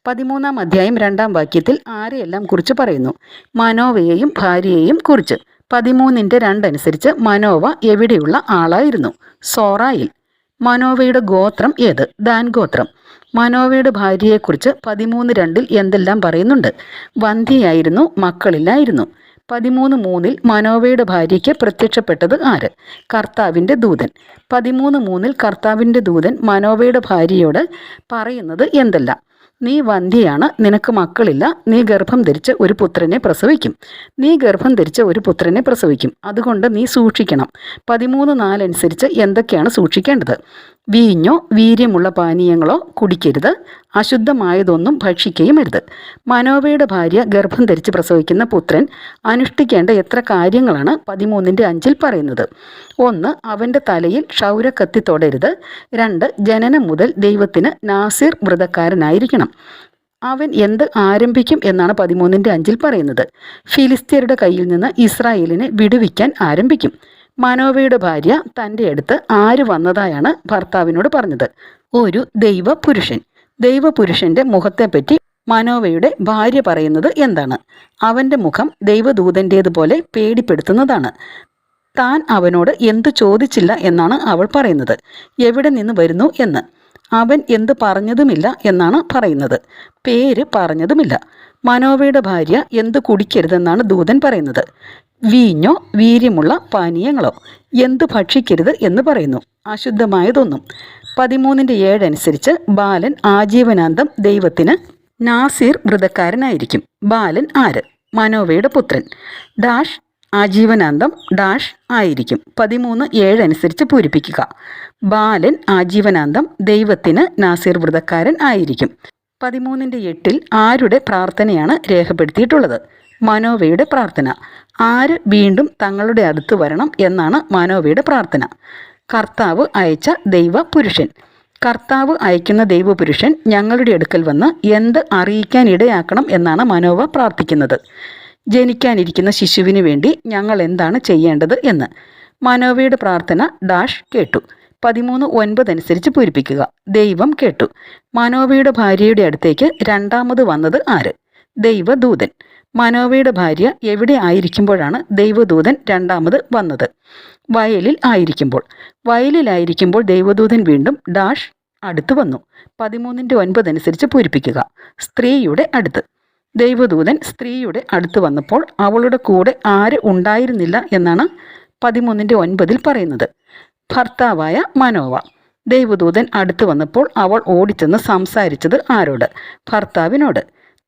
13-ാം അധ്യായം 2-ാം വാക്യത്തിൽ ആരെയെല്ലാം കുറിച്ച് പറയുന്നു? മനോവയെയും ഭാര്യയെയും കുറിച്ച്. 13:2 അനുസരിച്ച് മനോവ എവിടെയുള്ള ആളായിരുന്നു? സോറായിൽ. മനോവയുടെ ഗോത്രം ഏത്? ദാൻ ഗോത്രം. മനോവയുടെ ഭാര്യയെക്കുറിച്ച് 13:2 എന്തെല്ലാം പറയുന്നുണ്ട്? വന്ധ്യയായിരുന്നു, മക്കളില്ലായിരുന്നു. 13:3 മനോവയുടെ ഭാര്യയ്ക്ക് പ്രത്യക്ഷപ്പെട്ടത് ആര്? കർത്താവിൻ്റെ ദൂതൻ. 13:3 കർത്താവിൻ്റെ ദൂതൻ മനോവയുടെ ഭാര്യയോട് പറയുന്നത് എന്തെല്ലാം? നീ വന്ധ്യയാണ്, നിനക്ക് മക്കളില്ല, നീ ഗർഭം ധരിച്ച് ഒരു പുത്രനെ പ്രസവിക്കും. നീ ഗർഭം ധരിച്ച് ഒരു പുത്രനെ പ്രസവിക്കും, അതുകൊണ്ട് നീ സൂക്ഷിക്കണം. 13:4 അനുസരിച്ച് എന്തൊക്കെയാണ് സൂക്ഷിക്കേണ്ടത്? വീഞ്ഞോ വീര്യമുള്ള പാനീയങ്ങളോ കുടിക്കരുത്, അശുദ്ധമായതൊന്നും ഭക്ഷിക്കുകയുമരുത്. മനോവയുടെ ഭാര്യ ഗർഭം ധരിച്ച് പ്രസവിക്കുന്ന പുത്രൻ അനുഷ്ഠിക്കേണ്ട എത്ര കാര്യങ്ങളാണ് 13:5 പറയുന്നത്? 1. അവൻ്റെ തലയിൽ ക്ഷൗരക്കത്തി തൊടരുത്. 2. ജനനം മുതൽ ദൈവത്തിന് നാസിർ വ്രതക്കാരനായിരിക്കണം. അവൻ എന്ത് ആരംഭിക്കും എന്നാണ് 13:5 പറയുന്നത്? ഫിലിസ്ത്യരുടെ കയ്യിൽ നിന്ന് ഇസ്രായേലിനെ വിടുവിക്കാൻ ആരംഭിക്കും. മനോവയുടെ ഭാര്യ തൻ്റെ അടുത്ത് ആര് വന്നതായാണ് ഭർത്താവിനോട് പറഞ്ഞത്? ഒരു ദൈവപുരുഷൻ. ദൈവപുരുഷൻ്റെ മുഖത്തെപ്പറ്റി മനോവയുടെ ഭാര്യ പറയുന്നത് എന്താണ്? അവൻ്റെ മുഖം ദൈവദൂതൻ്റേതുപോലെ പേടിപ്പെടുത്തുന്നതാണ്. താൻ അവനോട് എന്തു ചോദിച്ചില്ല എന്നാണ് അവൾ പറയുന്നത്. എവിടെ നിന്ന് വരുന്നു എന്ന്. അവൻ എന്ത് പറഞ്ഞതുമില്ല എന്നാണ് പറയുന്നത്. പേര് പറഞ്ഞതുമില്ല. മനോവയുടെ ഭാര്യ എന്ത് കുടിക്കരുതെന്നാണ് ദൂതൻ പറയുന്നത്? വീഞ്ഞോ വീര്യമുള്ള പാനീയങ്ങളോ. എന്ത് ഭക്ഷിക്കരുത് എന്ന് പറയുന്നു? അശുദ്ധമായതൊന്നും. 13:7 അനുസരിച്ച് ബാലൻ ആജീവനാന്തം ദൈവത്തിന് നാസിർ വ്രതക്കാരനായിരിക്കും. ബാലൻ ആര്? മനോവയുടെ പുത്രൻ. ആജീവനാന്തം ഡാഷ് ആയിരിക്കും. 13:7 അനുസരിച്ച് പൂരിപ്പിക്കുക. ബാലൻ ആജീവനാന്തം ദൈവത്തിന് നാസിർ വ്രതക്കാരൻ ആയിരിക്കും. 13:8 ആരുടെ പ്രാർത്ഥനയാണ് രേഖപ്പെടുത്തിയിട്ടുള്ളത്? മനോവയുടെ പ്രാർത്ഥന. ആര് വീണ്ടും തങ്ങളുടെ അടുത്ത് വരണം എന്നാണ് മനോവയുടെ പ്രാർത്ഥന? കർത്താവ് അയച്ച ദൈവപുരുഷൻ. കർത്താവ് അയക്കുന്ന ദൈവപുരുഷൻ ഞങ്ങളുടെ അടുക്കൽ വന്ന് എന്ത് അറിയിക്കാൻ ഇടയാക്കണം എന്നാണ് മനോവ പ്രാർത്ഥിക്കുന്നത്? ജനിക്കാനിരിക്കുന്ന ശിശുവിന് വേണ്ടി ഞങ്ങൾ എന്താണ് ചെയ്യേണ്ടത് എന്ന്. മനോവയുടെ പ്രാർത്ഥന ഡാഷ് കേട്ടു. 13:9 അനുസരിച്ച് പൂരിപ്പിക്കുക. ദൈവം കേട്ടു. മനോവയുടെ ഭാര്യയുടെ അടുത്തേക്ക് രണ്ടാമത് വന്നത് ആര്? ദൈവദൂതൻ. മനോവയുടെ ഭാര്യ എവിടെ ആയിരിക്കുമ്പോഴാണ് ദൈവദൂതൻ രണ്ടാമത് വന്നത്? വയലിൽ ആയിരിക്കുമ്പോൾ. വയലിലായിരിക്കുമ്പോൾ ദൈവദൂതൻ വീണ്ടും ഡാഷ് അടുത്ത് വന്നു. 13:9 അനുസരിച്ച് പൂരിപ്പിക്കുക. സ്ത്രീയുടെ അടുത്ത്. ദൈവദൂതൻ സ്ത്രീയുടെ അടുത്ത് വന്നപ്പോൾ അവളുടെ കൂടെ ആര് ഉണ്ടായിരുന്നില്ല എന്നാണ് 13:9 പറയുന്നത്? ഭർത്താവായ മനോവ. ദൈവദൂതൻ അടുത്ത് വന്നപ്പോൾ അവൾ ഓടിച്ചെന്ന് സംസാരിച്ചത് ആരോട്? ഭർത്താവിനോട്.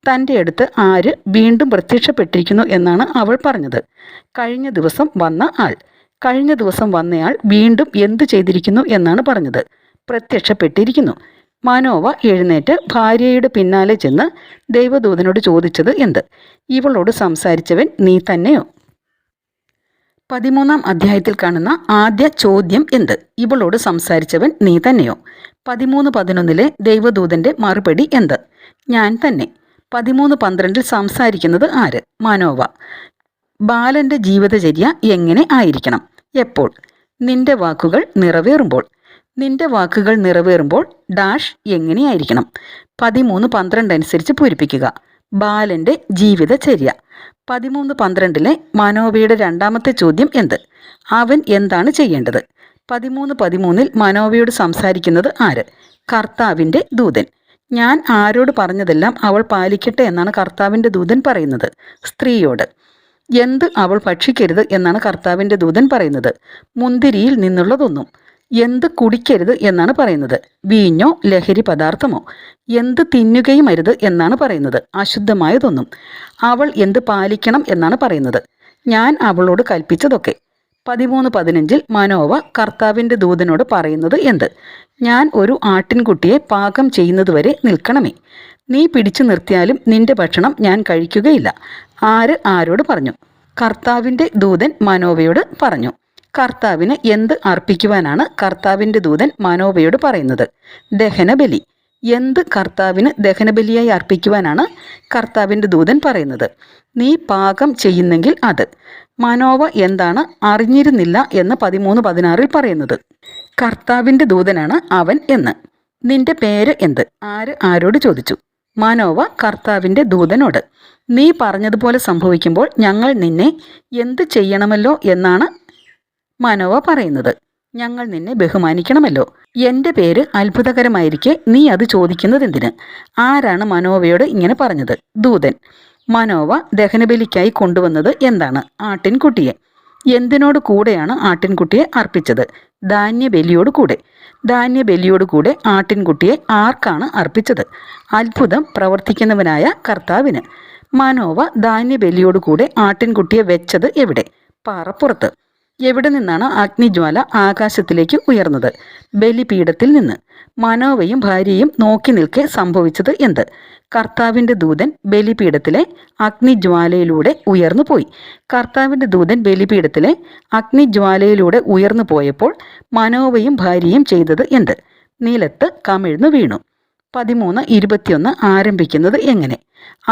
തൻ്റെ അടുത്ത് ആര് വീണ്ടും പ്രത്യക്ഷപ്പെട്ടിരിക്കുന്നു എന്നാണ് അവൾ പറഞ്ഞത്? കഴിഞ്ഞ ദിവസം വന്ന ആൾ. കഴിഞ്ഞ ദിവസം വന്നയാൾ വീണ്ടും എന്തു ചെയ്തിരിക്കുന്നു എന്നാണ് പറഞ്ഞത്? പ്രത്യക്ഷപ്പെട്ടിരിക്കുന്നു. മനോവ എഴുന്നേറ്റ് ഭാര്യയുടെ പിന്നാലെ ചെന്ന് ദൈവദൂതനോട് ചോദിച്ചത് എന്ത്? ഇവളോട് സംസാരിച്ചവൻ നീ തന്നെയോ? 13-ാം അധ്യായത്തിൽ കാണുന്ന ആദ്യ ചോദ്യം എന്ത്? ഇവളോട് സംസാരിച്ചവൻ നീ തന്നെയോ? 13:11 ദൈവദൂതൻ്റെ മറുപടി എന്ത്? ഞാൻ തന്നെ. 13:12 സംസാരിക്കുന്നത് ആര്? മനോവ. ബാലൻ്റെ ജീവിതചര്യ എങ്ങനെ ആയിരിക്കണം? എപ്പോൾ? നിന്റെ വാക്കുകൾ നിറവേറുമ്പോൾ. നിന്റെ വാക്കുകൾ നിറവേറുമ്പോൾ ഡാഷ് എങ്ങനെയായിരിക്കണം? 13:12 അനുസരിച്ച് പൂരിപ്പിക്കുക. ബാലൻ്റെ ജീവിതചര്യ. 13:12 മനോവയുടെ രണ്ടാമത്തെ ചോദ്യം എന്ത്? അവൻ എന്താണ് ചെയ്യേണ്ടത്? 13:13 മനോവയോട് സംസാരിക്കുന്നത് ആര്? കർത്താവിൻ്റെ ദൂതൻ. ഞാൻ ആരോട് പറഞ്ഞതെല്ലാം അവൾ പാലിക്കട്ടെ എന്നാണ് കർത്താവിൻ്റെ ദൂതൻ പറയുന്നത്? സ്ത്രീയോട്. എന്ത് അവൾ ഭക്ഷിക്കരുത് എന്നാണ് കർത്താവിൻ്റെ ദൂതൻ പറയുന്നത്? മുന്തിരിയിൽ നിന്നുള്ളതൊന്നും. എന്ത് കുടിക്കരുത് എന്നാണ് പറയുന്നത്? വീഞ്ഞോ ലഹരി പദാർത്ഥമോ. എന്ത് തിന്നുകയും അരുത് എന്നാണ് പറയുന്നത്? അശുദ്ധമായതൊന്നും. അവൾ എന്ത് പാലിക്കണം എന്നാണ് പറയുന്നത്? ഞാൻ അവളോട് കൽപ്പിച്ചതൊക്കെ. 13:15 മനോവ കർത്താവിൻ്റെ ദൂതനോട് പറയുന്നത് എന്ത്? ഞാൻ ഒരു ആട്ടിൻകുട്ടിയെ പാകം ചെയ്യുന്നതുവരെ നിൽക്കണമേ. നീ പിടിച്ചു നിർത്തിയാലും നിന്റെ ഭക്ഷണം ഞാൻ കഴിക്കുകയില്ല. ആര് ആരോട് പറഞ്ഞു? കർത്താവിൻ്റെ ദൂതൻ മനോവയോട് പറഞ്ഞു. കർത്താവിന് എന്ത് അർപ്പിക്കുവാനാണ് കർത്താവിൻ്റെ ദൂതൻ മനോവയോട് പറയുന്നത്? ദഹനബലി. എന്ത് കർത്താവിന് ദഹനബലിയായി അർപ്പിക്കുവാനാണ് കർത്താവിൻ്റെ ദൂതൻ പറയുന്നത്? നീ പാകം ചെയ്യുന്നെങ്കിൽ അത്. മനോവ എന്താണ് അറിഞ്ഞിരുന്നില്ല എന്ന് 13:16 പറയുന്നത്? കർത്താവിൻ്റെ ദൂതനാണ് അവൻ എന്ന്. നിന്റെ പേര് എന്ത്? ആര് ആരോട് ചോദിച്ചു? മനോവ കർത്താവിൻ്റെ ദൂതനോട്. നീ പറഞ്ഞതുപോലെ സംഭവിക്കുമ്പോൾ ഞങ്ങൾ നിന്നെ എന്ത് ചെയ്യണമല്ലോ എന്നാണ് മനോവ പറയുന്നത്? ഞങ്ങൾ നിന്നെ ബഹുമാനിക്കണമല്ലോ. എൻ്റെ പേര് അത്ഭുതകരമായിരിക്കെ നീ അത് ചോദിക്കുന്നതെന്തിന്? ആരാണ് മനോവയോട് ഇങ്ങനെ പറഞ്ഞത്? ദൂതൻ. മനോവ ദഹനബലിക്കായി കൊണ്ടുവന്നത് എന്താണ്? ആട്ടിൻകുട്ടിയെ. എന്തിനോട് കൂടെയാണ് ആട്ടിൻകുട്ടിയെ അർപ്പിച്ചത്? ധാന്യബലിയോട് കൂടെ. ധാന്യബലിയോട് കൂടെ ആട്ടിൻകുട്ടിയെ ആർക്കാണ് അർപ്പിച്ചത്? അത്ഭുതം പ്രവർത്തിക്കുന്നവനായ കർത്താവിന്. മനോവ ധാന്യബലിയോട് കൂടെ ആട്ടിൻകുട്ടിയെ വെച്ചത് എവിടെ? പാറപ്പുറത്ത്. എവിടെ നിന്നാണ് അഗ്നിജ്വാല ആകാശത്തിലേക്ക് ഉയർന്നത്? ബലിപീഠത്തിൽ നിന്ന്. മനോവയും ഭാര്യയും നോക്കി നിൽക്കെ സംഭവിച്ചത് എന്ത്? കർത്താവിൻ്റെ ദൂതൻ ബലിപീഠത്തിലെ അഗ്നിജ്വാലയിലൂടെ ഉയർന്നു പോയി. കർത്താവിൻ്റെ ദൂതൻ ബലിപീഠത്തിലെ അഗ്നിജ്വാലയിലൂടെ ഉയർന്നു പോയപ്പോൾ മനോവയും ഭാര്യയും ചെയ്തത് എന്ത്? നിലത്ത് കമിഴ്ന്നു വീണു. 13:21 ആരംഭിക്കുന്നത് എങ്ങനെ?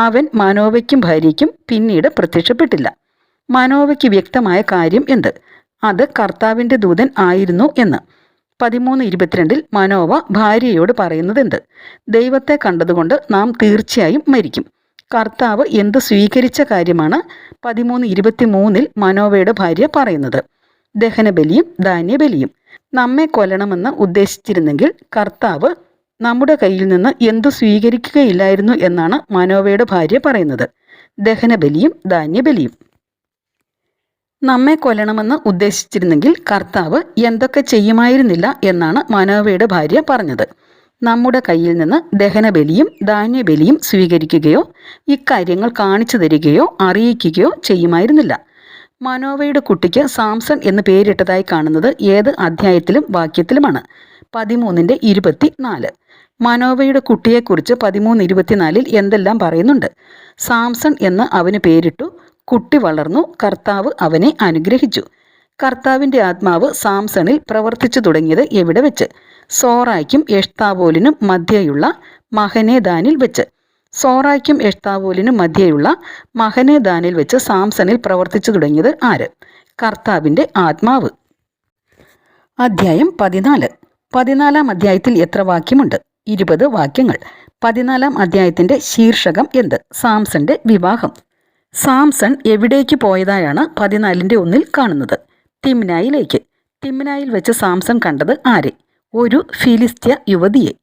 അവൻ മനോവയ്ക്കും ഭാര്യയ്ക്കും പിന്നീട് പ്രത്യക്ഷപ്പെട്ടില്ല. മനോവയ്ക്ക് വ്യക്തമായ കാര്യം എന്ത്? അത് കർത്താവിൻ്റെ ദൂതൻ ആയിരുന്നു എന്ന്. 13:22 മനോവ ഭാര്യയോട് പറയുന്നത് എന്ത്? ദൈവത്തെ കണ്ടതുകൊണ്ട് നാം തീർച്ചയായും മരിക്കും. കർത്താവ് എന്ത് സ്വീകരിച്ച കാര്യമാണ് 13:23 മനോവയുടെ ഭാര്യ പറയുന്നത്? ദഹനബലിയും ധാന്യബലിയും. നമ്മെ കൊല്ലണമെന്ന് ഉദ്ദേശിച്ചിരുന്നെങ്കിൽ കർത്താവ് നമ്മുടെ കയ്യിൽ നിന്ന് എന്തു സ്വീകരിക്കുകയില്ലായിരുന്നു എന്നാണ് മനോവയുടെ ഭാര്യ പറയുന്നത്? ദഹനബലിയും ധാന്യബലിയും. നമ്മെ കൊല്ലണമെന്ന് ഉദ്ദേശിച്ചിരുന്നെങ്കിൽ കർത്താവ് എന്തൊക്കെ ചെയ്യുമായിരുന്നില്ല എന്നാണ് മനോവയുടെ ഭാര്യ പറഞ്ഞത്? നമ്മുടെ കയ്യിൽ നിന്ന് ദഹനബലിയും ധാന്യബലിയും സ്വീകരിക്കുകയോ ഇക്കാര്യങ്ങൾ കാണിച്ചു തരികയോ അറിയിക്കുകയോ ചെയ്യുമായിരുന്നില്ല. മനോവയുടെ കുട്ടിക്ക് സാംസൺ എന്ന് പേരിട്ടതായി കാണുന്നത് ഏത് അധ്യായത്തിലും വാക്യത്തിലുമാണ്? 13:24. മനോവയുടെ കുട്ടിയെക്കുറിച്ച് 13:24 എന്തെല്ലാം പറയുന്നുണ്ട്? സാംസൺ എന്ന് അവന് പേരിട്ടു, കുട്ടി വളർന്നു, കർത്താവ് അവനെ അനുഗ്രഹിച്ചു. കർത്താവിൻ്റെ ആത്മാവ് സാംസണിൽ പ്രവർത്തിച്ചു തുടങ്ങിയത് എവിടെ വെച്ച്? സോറായ്ക്കും എഷ്താവോലിനും മധ്യേയുള്ള മഹനേദാനിൽ വെച്ച്. സോറായ്ക്കും എഷ്താവോലിനും മധ്യേയുള്ള മഹനേദാനിൽ വെച്ച് സാംസണിൽ പ്രവർത്തിച്ചു തുടങ്ങിയത് ആര്? കർത്താവിൻ്റെ ആത്മാവ്. അധ്യായം 14. 14-ാം അധ്യായത്തിൽ എത്ര വാക്യമുണ്ട്? 20 വാക്യങ്ങൾ. 14-ാം അധ്യായത്തിൻ്റെ ശീർഷകം എന്ത്? സാംസന്റെ വിവാഹം. സാംസൺ എവിടേക്ക് പോയതായാണ് 14:1 കാണുന്നത്? തിമ്നായിലേക്ക്. തിമ്നായിൽ വെച്ച് സാംസൺ കണ്ടത് ആരെ? ഒരു ഫിലിസ്ത്യ യുവതിയെ.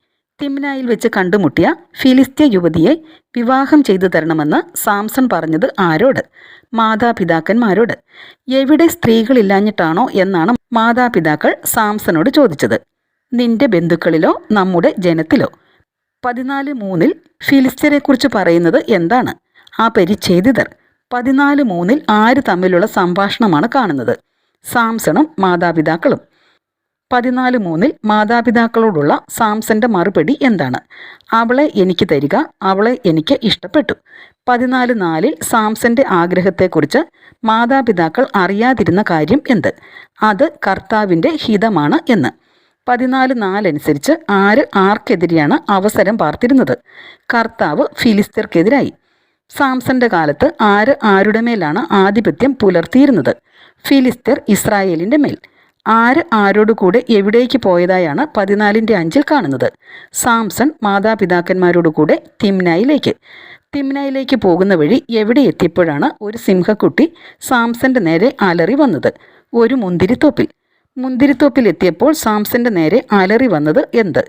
തിമ്നായിൽ വെച്ച് കണ്ടുമുട്ടിയ ഫിലിസ്ത്യ യുവതിയെ വിവാഹം ചെയ്തു തരണമെന്ന് സാംസൺ പറഞ്ഞത് ആരോട്? മാതാപിതാക്കന്മാരോട്. എവിടെ സ്ത്രീകളില്ലാഞ്ഞിട്ടാണോ എന്നാണ് മാതാപിതാക്കൾ സാംസണോട് ചോദിച്ചത്. നിന്റെ ബന്ധുക്കളിലോ നമ്മുടെ ജനത്തിലോ? 14:3 ഫിലിസ്ത്യരെക്കുറിച്ച് പറയുന്നത് എന്താണ്? അപരിച്ഛേദിതർ. 14:3 ആര് തമ്മിലുള്ള സംഭാഷണമാണ് കാണുന്നത്? സാംസണും മാതാപിതാക്കളും. 14:3 മാതാപിതാക്കളോടുള്ള സാംസന്റെ മറുപടി എന്താണ്? അവളെ എനിക്ക് തരിക, അവളെ എനിക്ക് ഇഷ്ടപ്പെട്ടു. 14:4 സാംസന്റെ ആഗ്രഹത്തെക്കുറിച്ച് മാതാപിതാക്കൾ അറിയാതിരുന്ന കാര്യം എന്ത്? അത് കർത്താവിൻ്റെ ഹിതമാണ് എന്ന്. 14:4 അനുസരിച്ച് ആര് ആർക്കെതിരെയാണ് അവസരം പാർത്തിരുന്നത്? കർത്താവ് ഫിലിസ്ത്യർക്കെതിരായി. സാംസന്റെ കാലത്ത് ആര് ആരുടെ മേലാണ് ആധിപത്യം പുലർത്തിയിരുന്നത്? ഫിലിസ്ത്യർ ഇസ്രായേലിൻ്റെ മേൽ. ആര് ആരോടുകൂടെ എവിടേക്ക് പോയതായാണ് 14:5 കാണുന്നത്? സാംസൺ മാതാപിതാക്കന്മാരോട് കൂടെ തിമ്നായിലേക്ക്. തിമ്നായിലേക്ക് പോകുന്ന വഴി എവിടെ എത്തിയപ്പോഴാണ് ഒരു സിംഹക്കുട്ടി സാംസന്റെ നേരെ അലറി വന്നത്? ഒരു മുന്തിരിത്തോപ്പിൽ. മുന്തിരിത്തോപ്പിൽ എത്തിയപ്പോൾ സാംസന്റെ നേരെ അലറി വന്നത് എന്ത്?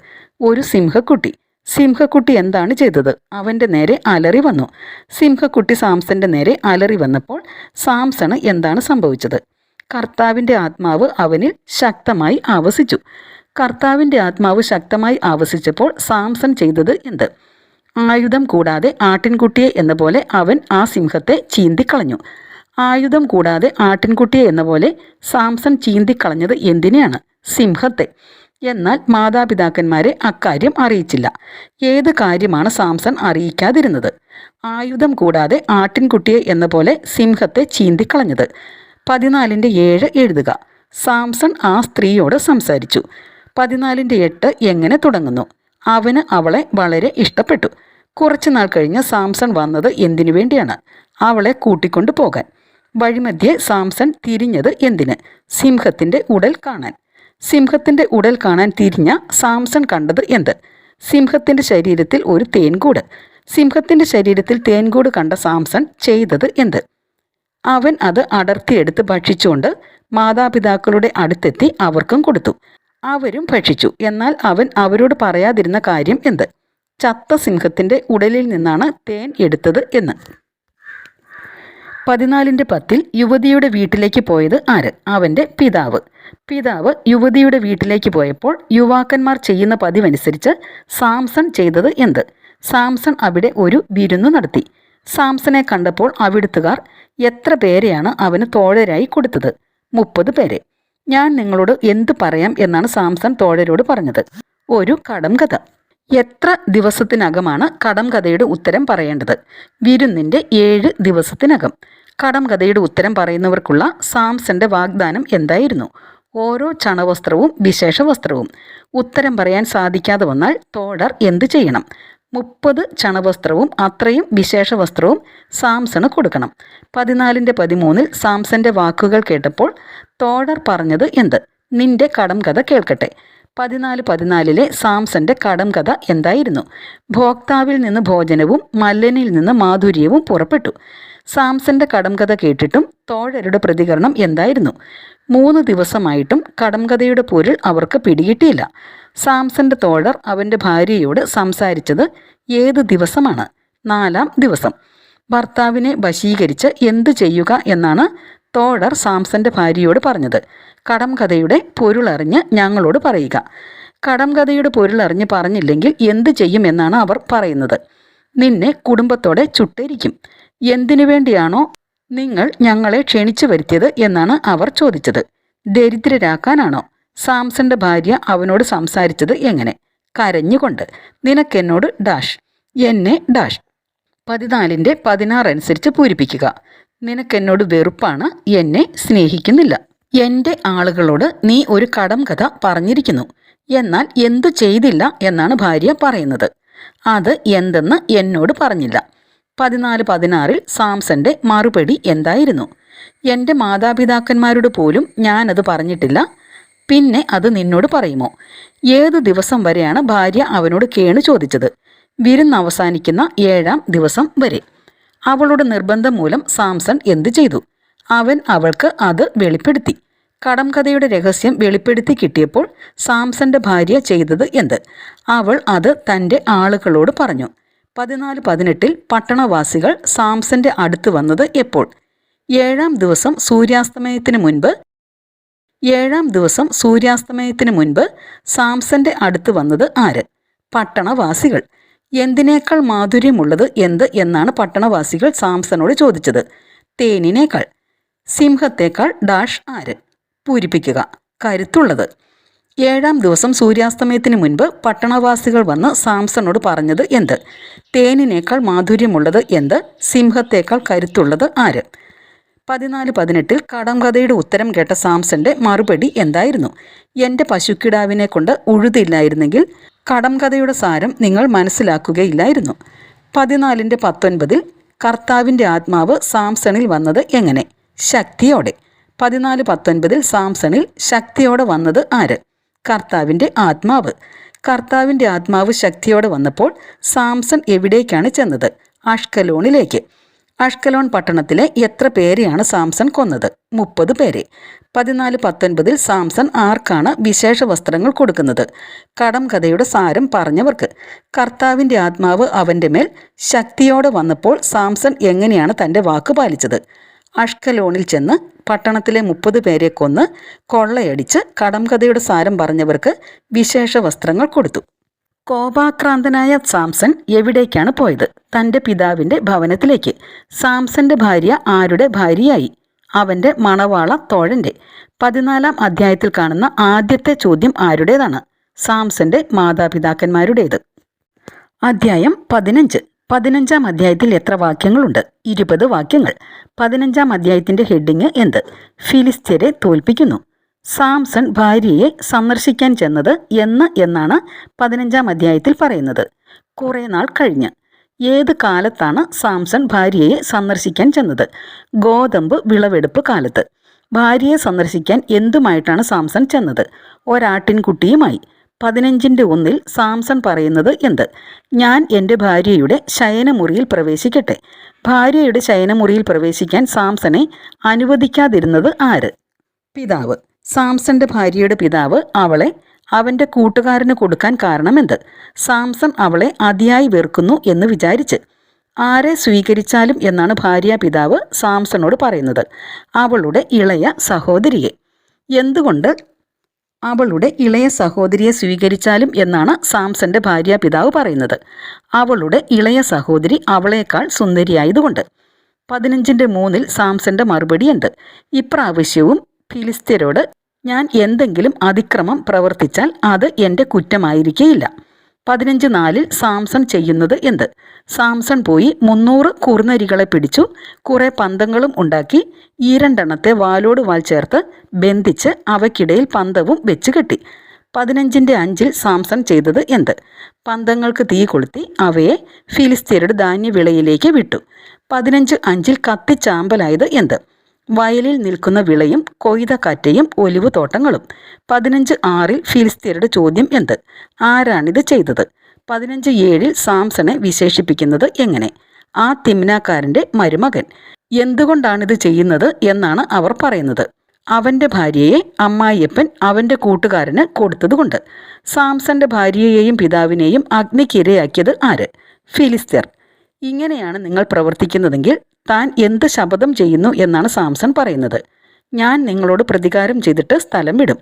ഒരു സിംഹക്കുട്ടി. സിംഹക്കുട്ടി എന്താണ് ചെയ്തത്? അവൻ്റെ നേരെ അലറി വന്നു. സിംഹക്കുട്ടി സാംസന്റെ നേരെ അലറി വന്നപ്പോൾ സാംസണ് എന്താണ് സംഭവിച്ചത്? കർത്താവിൻ്റെ ആത്മാവ് അവനിൽ ശക്തമായി ആവസിച്ചു. കർത്താവിൻ്റെ ആത്മാവ് ശക്തമായി ആവസിച്ചപ്പോൾ സാംസൺ ചെയ്തത് എന്ത്? ആയുധം കൂടാതെ ആട്ടിൻകുട്ടിയെ എന്ന പോലെ അവൻ ആ സിംഹത്തെ ചീന്തിക്കളഞ്ഞു. ആയുധം കൂടാതെ ആട്ടിൻകുട്ടിയെ എന്ന പോലെ സാംസൺ ചീന്തിക്കളഞ്ഞത് എന്തിനെയാണ്? സിംഹത്തെ. എന്നാൽ മാതാപിതാക്കന്മാരെ അക്കാര്യം അറിയിച്ചില്ല. ഏത് കാര്യമാണ് സാംസൺ അറിയിക്കാതിരുന്നത്? ആയുധം കൂടാതെ ആട്ടിൻകുട്ടിയെ എന്ന പോലെ സിംഹത്തെ ചീന്തിക്കളഞ്ഞത്. 14:7 എഴുതുക. സാംസൺ ആ സ്ത്രീയോട് സംസാരിച്ചു. 14:8 എങ്ങനെ തുടങ്ങുന്നു? അവന് അവളെ വളരെ ഇഷ്ടപ്പെട്ടു. കുറച്ചുനാൾ കഴിഞ്ഞ് സാംസൺ വന്നത് എന്തിനു വേണ്ടിയാണ്? അവളെ കൂട്ടിക്കൊണ്ടു പോകാൻ. വഴിമധ്യേ സാംസൺ തിരിഞ്ഞത് എന്തിന്? സിംഹത്തിൻ്റെ ഉടൽ കാണാൻ. സിംഹത്തിൻ്റെ ഉടൽ കാണാൻ തിരിഞ്ഞ സാംസൺ കണ്ടത് എന്ത്? സിംഹത്തിൻ്റെ ശരീരത്തിൽ ഒരു തേൻകൂട്. സിംഹത്തിൻ്റെ ശരീരത്തിൽ തേൻകൂട് കണ്ട സാംസൺ ചെയ്തത് എന്ത്? അവൻ അത് അടർത്തിയെടുത്ത് ഭക്ഷിച്ചുകൊണ്ട് മാതാപിതാക്കളുടെ അടുത്തെത്തി അവർക്കും കൊടുത്തു. അവരും ഭക്ഷിച്ചു. എന്നാൽ അവൻ അവരോട് പറയാതിരുന്ന കാര്യം എന്ത്? ചത്ത സിംഹത്തിൻ്റെ ഉടലിൽ നിന്നാണ് തേൻ എടുത്തത് എന്ന്. 14:10 യുവതിയുടെ വീട്ടിലേക്ക് പോയത് ആര്? അവൻ്റെ പിതാവ്. പിതാവ് യുവതിയുടെ വീട്ടിലേക്ക് പോയപ്പോൾ യുവാക്കന്മാർ ചെയ്യുന്ന പതിവനുസരിച്ച് സാംസൺ ചെയ്തത് എന്ത്? സാംസൺ അവിടെ ഒരു വിരുന്ന് നടത്തി. സാംസനെ കണ്ടപ്പോൾ അവിടുത്തുകാർ എത്ര പേരെയാണ് അവന് തോഴരായി കൊടുത്തത്? 30 പേരെ. ഞാൻ നിങ്ങളോട് എന്തു പറയാം എന്നാണ് സാംസൺ തോഴരോട് പറഞ്ഞത്? ഒരു കടംകഥ. എത്ര ദിവസത്തിനകമാണ് കടംകഥയുടെ ഉത്തരം പറയേണ്ടത്? വിരുന്നിൻ്റെ 7 ദിവസത്തിനകം. കടംകഥയുടെ ഉത്തരം പറയുന്നവർക്കുള്ള സാംസന്റെ വാഗ്ദാനം എന്തായിരുന്നു? ഓരോ ചണവസ്ത്രവും വിശേഷ വസ്ത്രവും. ഉത്തരം പറയാൻ സാധിക്കാതെ വന്നാൽ തോഴർ എന്തു ചെയ്യണം? 30 ചണവസ്ത്രവും അത്രയും വിശേഷ വസ്ത്രവും സാംസണ് കൊടുക്കണം. 14:13 സാംസന്റെ വാക്കുകൾ കേട്ടപ്പോൾ തോഴർ പറഞ്ഞത് എന്ത്? നിന്റെ കടംകഥ കേൾക്കട്ടെ. 14:14 സാംസന്റെ കടംകഥ എന്തായിരുന്നു? ഭോക്താവിൽ നിന്ന് ഭോജനവും മല്ലനിൽ നിന്ന് മാധുര്യവും പുറപ്പെട്ടു. സാംസന്റെ കടംകഥ കേട്ടിട്ടും തോഴരുടെ പ്രതികരണം എന്തായിരുന്നു? 3 ദിവസമായിട്ടും കടംകഥയുടെ പൊരുൾ അവർക്ക് പിടികിട്ടിയില്ല. സാംസന്റെ തോഴർ അവൻ്റെ ഭാര്യയോട് സംസാരിച്ചത് ഏത് ദിവസമാണ്? 4-ാം ദിവസം. ഭർത്താവിനെ വശീകരിച്ച് എന്തു ചെയ്യുക എന്നാണ് തോഴർ സാംസന്റെ ഭാര്യയോട് പറഞ്ഞത്? കടംകഥയുടെ പൊരുളറിഞ്ഞ് ഞങ്ങളോട് പറയുക. കടംകഥയുടെ പൊരുളറിഞ്ഞ് പറഞ്ഞില്ലെങ്കിൽ എന്തു ചെയ്യുമെന്നാണ് അവർ പറയുന്നത്? നിന്നെ കുടുംബത്തോടെ ചുട്ടരിക്കും. എന്തിനു വേണ്ടിയാണോ നിങ്ങൾ ഞങ്ങളെ ക്ഷണിച്ചു വരുത്തിയത് എന്നാണ് അവർ ചോദിച്ചത്. ദരിദ്രരാക്കാനാണോ? സാംസന്റെ ഭാര്യ അവനോട് സംസാരിച്ചത് എങ്ങനെ? കരഞ്ഞുകൊണ്ട്. നിനക്കെന്നോട് ഡാഷ്, എന്നെ ഡാഷ്. 14:16 അനുസരിച്ച് പൂരിപ്പിക്കുക. നിനക്കെന്നോട് വെറുപ്പാണ്, എന്നെ സ്നേഹിക്കുന്നില്ല. എൻ്റെ ആളുകളോട് നീ ഒരു കടം കഥ പറഞ്ഞിരിക്കുന്നു, എന്നാൽ എന്തു ചെയ്തില്ല എന്നാണ് ഭാര്യ പറയുന്നത്. അത് എന്തെന്ന് എന്നോട് പറഞ്ഞില്ല. 14:16 സാംസന്റെ മറുപടി എന്തായിരുന്നു? എൻ്റെ മാതാപിതാക്കന്മാരോട് പോലും ഞാനത് പറഞ്ഞിട്ടില്ല, പിന്നെ അത് നിന്നോട് പറയുമോ? ഏതു ദിവസം വരെയാണ് ഭാര്യ അവനോട് കേണു ചോദിച്ചത്? വിരുന്ന് അവസാനിക്കുന്ന 7-ാം ദിവസം വരെ. അവളുടെ നിർബന്ധം മൂലം സാംസൺ എന്തു ചെയ്തു? അവൻ അവൾക്ക് അത് വെളിപ്പെടുത്തി. കടംകഥയുടെ രഹസ്യം വെളിപ്പെടുത്തി കിട്ടിയപ്പോൾ സാംസന്റെ ഭാര്യ ചെയ്തത് എന്ത്? അവൾ അത് തൻ്റെ ആളുകളോട് പറഞ്ഞു. 14:18 പട്ടണവാസികൾ സാംസന്റെ അടുത്ത് വന്നത് എപ്പോൾ? 7-ാം ദിവസം സൂര്യാസ്തമയത്തിന് മുൻപ് സാംസന്റെ അടുത്ത് വന്നത് ആര്? പട്ടണവാസികൾ. എന്തിനേക്കാൾ മാധുര്യമുള്ളത് എന്ത് എന്നാണ് പട്ടണവാസികൾ സാംസനോട് ചോദിച്ചത്? തേനിനേക്കാൾ. സിംഹത്തേക്കാൾ ഡാഷ് ആര്? പൂരിപ്പിക്കുക. കരുത്തുള്ളത്. 7-ാം ദിവസം സൂര്യാസ്തമയത്തിന് മുൻപ് പട്ടണവാസികൾ വന്ന് സാംസണോട് പറഞ്ഞത് എന്ത്? തേനിനേക്കാൾ മാധുര്യമുള്ളത് എന്ത്? സിംഹത്തേക്കാൾ കരുത്തുള്ളത് ആര്? 14:18 കടംകഥയുടെ ഉത്തരം കേട്ട സാംസന്റെ മറുപടി എന്തായിരുന്നു? എൻ്റെ പശുക്കിടാവിനെ കൊണ്ട് ഉഴുതില്ലായിരുന്നെങ്കിൽ കടംകഥയുടെ സാരം നിങ്ങൾ മനസ്സിലാക്കുകയില്ലായിരുന്നു. 14:19 കർത്താവിൻ്റെ ആത്മാവ് സാംസണിൽ വന്നത് എങ്ങനെ? ശക്തിയോടെ. 14:19 സാംസണിൽ ശക്തിയോടെ വന്നത് ആര്? കർത്താവിൻ്റെ ആത്മാവ്. കർത്താവിൻ്റെ ആത്മാവ് ശക്തിയോടെ വന്നപ്പോൾ സാംസൺ എവിടേക്കാണ് ചെന്നത്? അഷ്കലോണിലേക്ക്. അഷ്കലോൺ പട്ടണത്തിലെ എത്ര പേരെയാണ് സാംസൺ കൊന്നത്? 30 പേരെ. 14:19 സാംസൺ ആർക്കാണ് വിശേഷ വസ്ത്രങ്ങൾ കൊടുക്കുന്നത്? കടംകഥയുടെ സാരം പറഞ്ഞവർക്ക്. കർത്താവിൻ്റെ ആത്മാവ് അവൻ്റെ മേൽ ശക്തിയോടെ വന്നപ്പോൾ സാംസൺ എങ്ങനെയാണ് തൻ്റെ വാക്ക് പാലിച്ചത്? അഷ്കലോണിൽ ചെന്ന് പട്ടണത്തിലെ 30 പേരെ കൊന്ന് കൊള്ളയടിച്ച് കടംകഥയുടെ സാരം പറഞ്ഞവർക്ക് വിശേഷ വസ്ത്രങ്ങൾ കൊടുത്തു. കോപാക്രാന്തനായ സാംസൺ എവിടേക്കാണ് പോയത്? തൻ്റെ പിതാവിൻ്റെ ഭവനത്തിലേക്ക്. സാംസന്റെ ഭാര്യ ആരുടെ ഭാര്യയായി? അവൻ്റെ മണവാള തോഴൻ്റെ. 14-ാം അധ്യായത്തിൽ കാണുന്ന ആദ്യത്തെ ചോദ്യം ആരുടേതാണ്? സാംസന്റെ മാതാപിതാക്കന്മാരുടേത്. അധ്യായം 15. 15-ാം അധ്യായത്തിൽ എത്ര വാക്യങ്ങളുണ്ട്? 20 വാക്യങ്ങൾ. 15-ാം അധ്യായത്തിൻ്റെ ഹെഡിങ് എന്ത്? ഫിലിസ്ത്യരെ തോൽപ്പിക്കുന്നു. സാംസൺ ഭാര്യയെ സന്ദർശിക്കാൻ ചെന്നത് എന്നാണ് 15-ാം അധ്യായത്തിൽ പറയുന്നത്? കുറേ നാൾ കഴിഞ്ഞ്. ഏത് കാലത്താണ് സാംസൺ ഭാര്യയെ സന്ദർശിക്കാൻ ചെന്നത്? ഗോതമ്പ് വിളവെടുപ്പ് കാലത്ത്. ഭാര്യയെ സന്ദർശിക്കാൻ എന്തുമായിട്ടാണ് സാംസൺ ചെന്നത്? ഒരാട്ടിൻകുട്ടിയുമായി. 15:1 സാംസൺ പറയുന്നത് എന്ത്? ഞാൻ എൻ്റെ ഭാര്യയുടെ ശയനമുറിയിൽ പ്രവേശിക്കട്ടെ. ഭാര്യയുടെ ശയനമുറിയിൽ പ്രവേശിക്കാൻ സാംസനെ അനുവദിക്കാതിരുന്നത് ആര്? പിതാവ്. സാംസന്റെ ഭാര്യയുടെ പിതാവ് അവളെ അവൻ്റെ കൂട്ടുകാരന് കൊടുക്കാൻ കാരണമെന്ത്? സാംസൺ അവളെ അതിയായി വെറുക്കുന്നു എന്ന് വിചാരിച്ച്. ആരെ സ്വീകരിച്ചാലും എന്നാണ് ഭാര്യാപിതാവ് സാംസണോട് പറയുന്നത്? അവളുടെ ഇളയ സഹോദരിയെ. എന്തുകൊണ്ട് അവളുടെ ഇളയ സഹോദരിയെ സ്വീകരിച്ചാലും എന്നാണ് സാംസന്റെ ഭാര്യാപിതാവ് പറയുന്നത്? അവളുടെ ഇളയ സഹോദരി അവളേക്കാൾ സുന്ദരിയായതുകൊണ്ട്. 15:3 സാംസന്റെ മറുപടി എന്ത്? ഇപ്രാവശ്യവും ഫിലിസ്ത്യരോട് ഞാൻ എന്തെങ്കിലും അതിക്രമം പ്രവർത്തിച്ചാൽ അത് എൻ്റെ കുറ്റമായിരിക്കേയില്ല. 15:4 സാംസൺ ചെയ്യുന്നത് എന്ത്? സാംസൺ പോയി 300 കുറുനരികളെ പിടിച്ചു, കുറേ പന്തങ്ങളും ഉണ്ടാക്കി, 2 വാലോട് വാൽ ചേർത്ത് ബന്ധിച്ച് അവയ്ക്കിടയിൽ പന്തവും വെച്ച് കെട്ടി. 15:5 സാംസൺ ചെയ്തത് എന്ത്? പന്തങ്ങൾക്ക് തീ കൊളുത്തി അവയെ ഫിലിസ്ത്യരുടെ ധാന്യവിളയിലേക്ക് വിട്ടു. 15:5 കത്തിച്ചാമ്പലായത് എന്ത്? വയലിൽ നിൽക്കുന്ന വിളയും കൊയ്ത കറ്റയും ഒലിവ് തോട്ടങ്ങളും. 15:6 ഫിലിസ്ത്യരുടെ ചോദ്യം എന്ത്? ആരാണിത് ചെയ്തത്? 15:7 സാംസണെ വിശേഷിപ്പിക്കുന്നത് എങ്ങനെ? ആ തിമ്നാക്കാരൻ്റെ മരുമകൻ. എന്തുകൊണ്ടാണിത് ചെയ്യുന്നത് എന്നാണ് അവർ പറയുന്നത്? അവൻ്റെ ഭാര്യയെ അമ്മായിയപ്പൻ അവൻ്റെ കൂട്ടുകാരന് കൊടുത്തതുകൊണ്ട്. സാംസന്റെ ഭാര്യയെയും പിതാവിനെയും അഗ്നിക്കിരയാക്കിയത് ആര്? ഫിലിസ്ത്യർ. ഇങ്ങനെയാണ് നിങ്ങൾ പ്രവർത്തിക്കുന്നതെങ്കിൽ താൻ എന്ത് ശപഥം ചെയ്യുന്നു എന്നാണ് സാംസൺ പറയുന്നത്? ഞാൻ നിങ്ങളോട് പ്രതികാരം ചെയ്തിട്ട് സ്ഥലം വിടും.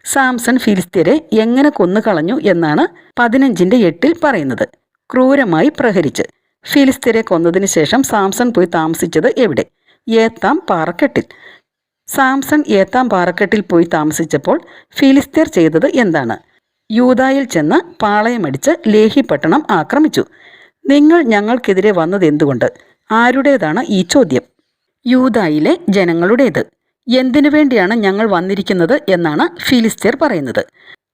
സാംസൺ ഫിലിസ്ത്യരെ എങ്ങനെ കൊന്നുകളഞ്ഞു എന്നാണ് 15:8 പറയുന്നത്? ക്രൂരമായി പ്രഹരിച്ച്. ഫിലിസ്ത്യരെ കൊന്നതിന് ശേഷം സാംസൺ പോയി താമസിച്ചത് എവിടെ? ഏത്താം പാറക്കെട്ടിൽ. സാംസൺ ഏത്താം പാറക്കെട്ടിൽ പോയി താമസിച്ചപ്പോൾ ഫിലിസ്തീർ ചെയ്തത് എന്താണ്? യൂദായിൽ ചെന്ന് പാളയമടിച്ച് ലേഹി പട്ടണം ആക്രമിച്ചു. നിങ്ങൾ ഞങ്ങൾക്കെതിരെ വന്നത് എന്തുകൊണ്ട്? ആരുടേതാണ് ഈ ചോദ്യം? യൂദായിലെ ജനങ്ങളുടേത്. എന്തിനു വേണ്ടിയാണ് ഞങ്ങൾ വന്നിരിക്കുന്നത് എന്നാണ് ഫിലിസ്തീർ പറയുന്നത്.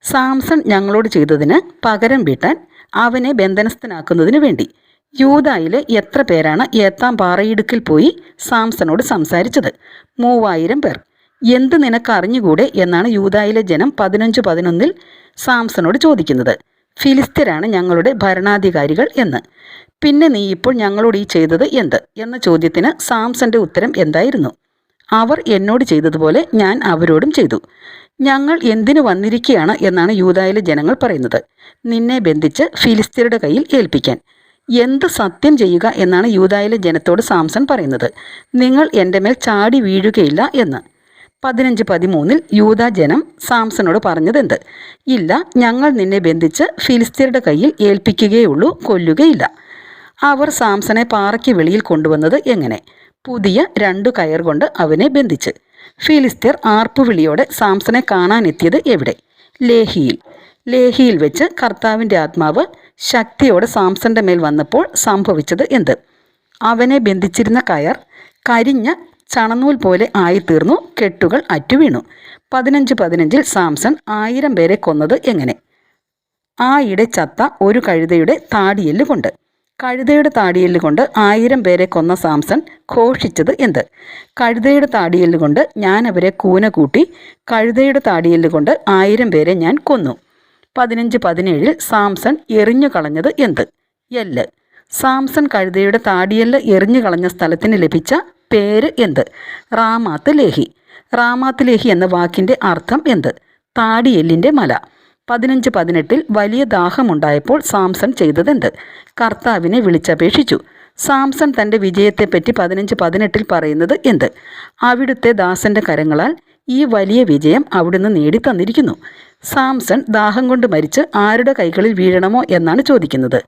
സാംസൺ ഞങ്ങളോട് ചെയ്തതിന് പകരം വീട്ടാൻ, അവനെ ബന്ധനസ്ഥനാക്കുന്നതിനു വേണ്ടി. യൂദായിലെ എത്ര പേരാണ് ഏത്താം പാറയിടുക്കിൽ പോയി സാംസണോട് സംസാരിച്ചത്? 3000 പേർ. എന്ത് നിനക്ക് അറിഞ്ഞുകൂടെ എന്നാണ് യൂദായിലെ ജനം 15:11 സാംസണോട് ചോദിക്കുന്നത്. ഫിലിസ്തീരാണ് ഞങ്ങളുടെ ഭരണാധികാരികൾ എന്ന്. പിന്നെ നീ ഇപ്പോൾ ഞങ്ങളോട് ഈ ചെയ്തത് എന്ത് എന്ന ചോദ്യത്തിന് സാംസന്റെ ഉത്തരം എന്തായിരുന്നു? അവർ എന്നോട് ചെയ്തതുപോലെ ഞാൻ അവരോടും ചെയ്തു. ഞങ്ങൾ എന്തിനു വന്നിരിക്കുകയാണ് എന്നാണ് യൂദായിലെ ജനങ്ങൾ പറയുന്നത്. നിന്നെ ബന്ധിച്ച് ഫിലിസ്തീരുടെ കയ്യിൽ ഏൽപ്പിക്കാൻ. എന്ത് സത്യം ചെയ്യുക എന്നാണ് യൂദായിലെ ജനത്തോട് സാംസൺ പറയുന്നത്. നിങ്ങൾ എൻ്റെ മേൽ ചാടി വീഴുകയില്ല എന്ന്. 15:13 യൂദാ ജനം സാംസണോട് പറഞ്ഞതെന്ത്? ഇല്ല, ഞങ്ങൾ നിന്നെ ബന്ധിച്ച് ഫിലിസ്തീരുടെ കയ്യിൽ ഏൽപ്പിക്കുകയുള്ളൂ, കൊല്ലുകയില്ല. അവർ സാംസണെ പാറയ്ക്ക് വെളിയിൽ കൊണ്ടുവന്നത് എങ്ങനെ? പുതിയ 2 കയർ കൊണ്ട് അവനെ ബന്ധിച്ച്. ഫിലിസ്തീർ ആർപ്പുവിളിയോടെ സാംസണെ കാണാനെത്തിയത് എവിടെ? ലേഹിയിൽ. ലേഹിയിൽ വെച്ച് കർത്താവിൻ്റെ ആത്മാവ് ശക്തിയോടെ സാംസന്റെ മേൽ വന്നപ്പോൾ സംഭവിച്ചത് എന്ത്? അവനെ ബന്ധിച്ചിരുന്ന കയർ കരിഞ്ഞ ചണനൂൽ പോലെ ആയിത്തീർന്നു, കെട്ടുകൾ അറ്റുവീണു. 15:15 സാംസൺ 1000 പേരെ കൊന്നത് എങ്ങനെ? ആയിടെ ചത്ത ഒരു കഴുതയുടെ താടിയെല്ല് കൊണ്ട്. കഴുതയുടെ താടിയെല്ല് കൊണ്ട് 1000 പേരെ കൊന്ന സാംസൺ ഘോഷിച്ചത് എന്ത്? കഴുതയുടെ താടിയെല്ല് കൊണ്ട് ഞാൻ അവരെ കൂന കൂട്ടി, കഴുതയുടെ താടിയെല്ല് കൊണ്ട് 1000 പേരെ ഞാൻ കൊന്നു. 15:17 സാംസൺ എറിഞ്ഞു കളഞ്ഞത് എന്ത്? എല്ല്. സാംസൺ കഴുതയുടെ താടിയെല്ല് എറിഞ്ഞു കളഞ്ഞ സ്ഥലത്തിന് ലഭിച്ച പേര് എന്ത്? റാമാത്ത് ലേഹി. റാമാത്ത് ലേഹി എന്ന വാക്കിൻ്റെ അർത്ഥം എന്ത്? താടിയെല്ലിൻ്റെ മല. 15:18 വലിയ ദാഹമുണ്ടായപ്പോൾ സാംസൺ ചെയ്തതെന്ത്? കർത്താവിനെ വിളിച്ചപേക്ഷിച്ചു. സാംസൺ തൻ്റെ വിജയത്തെപ്പറ്റി 15:18 പറയുന്നത് എന്ത്? അവിടുത്തെ ദാസന്റെ കരങ്ങളാൽ ഈ വലിയ വിജയം അവിടുന്ന് നേടിത്തന്നിരിക്കുന്നു. സാംസൺ ദാഹം കൊണ്ട് മരിച്ച് ആരുടെ കൈകളിൽ വീഴണമോ എന്നാണ് ചോദിക്കുന്നത്.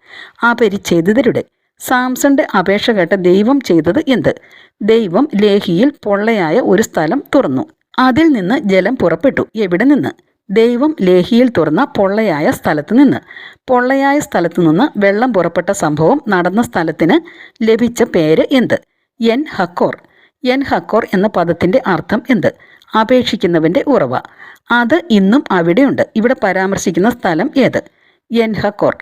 അപരിച്ഛേദിതരുടെ. സാംസന്റെ അപേക്ഷ കേട്ട ദൈവം ചെയ്തത് എന്ത്? ദൈവം ലേഹിയിൽ പൊള്ളയായ ഒരു സ്ഥലം തുറന്നു. അതിൽ നിന്ന് ജലം പുറപ്പെട്ടു. എവിടെ നിന്ന്? ദൈവം ലേഹിയിൽ തുറന്ന പൊള്ളയായ സ്ഥലത്ത് നിന്ന്. പൊള്ളയായ സ്ഥലത്തു നിന്ന് വെള്ളം പുറപ്പെട്ട സംഭവം നടന്ന സ്ഥലത്തിന് ലഭിച്ച പേര് എന്ത്? എൻ ഹക്കോർ. എൻ ഹക്കോർ എന്ന പദത്തിൻ്റെ അർത്ഥം എന്ത്? അപേക്ഷിക്കുന്നവൻ്റെ ഉറവ. അത് ഇന്നും അവിടെയുണ്ട്. ഇവിടെ പരാമർശിക്കുന്ന സ്ഥലം ഏത്? എൻ ഹക്കോർ.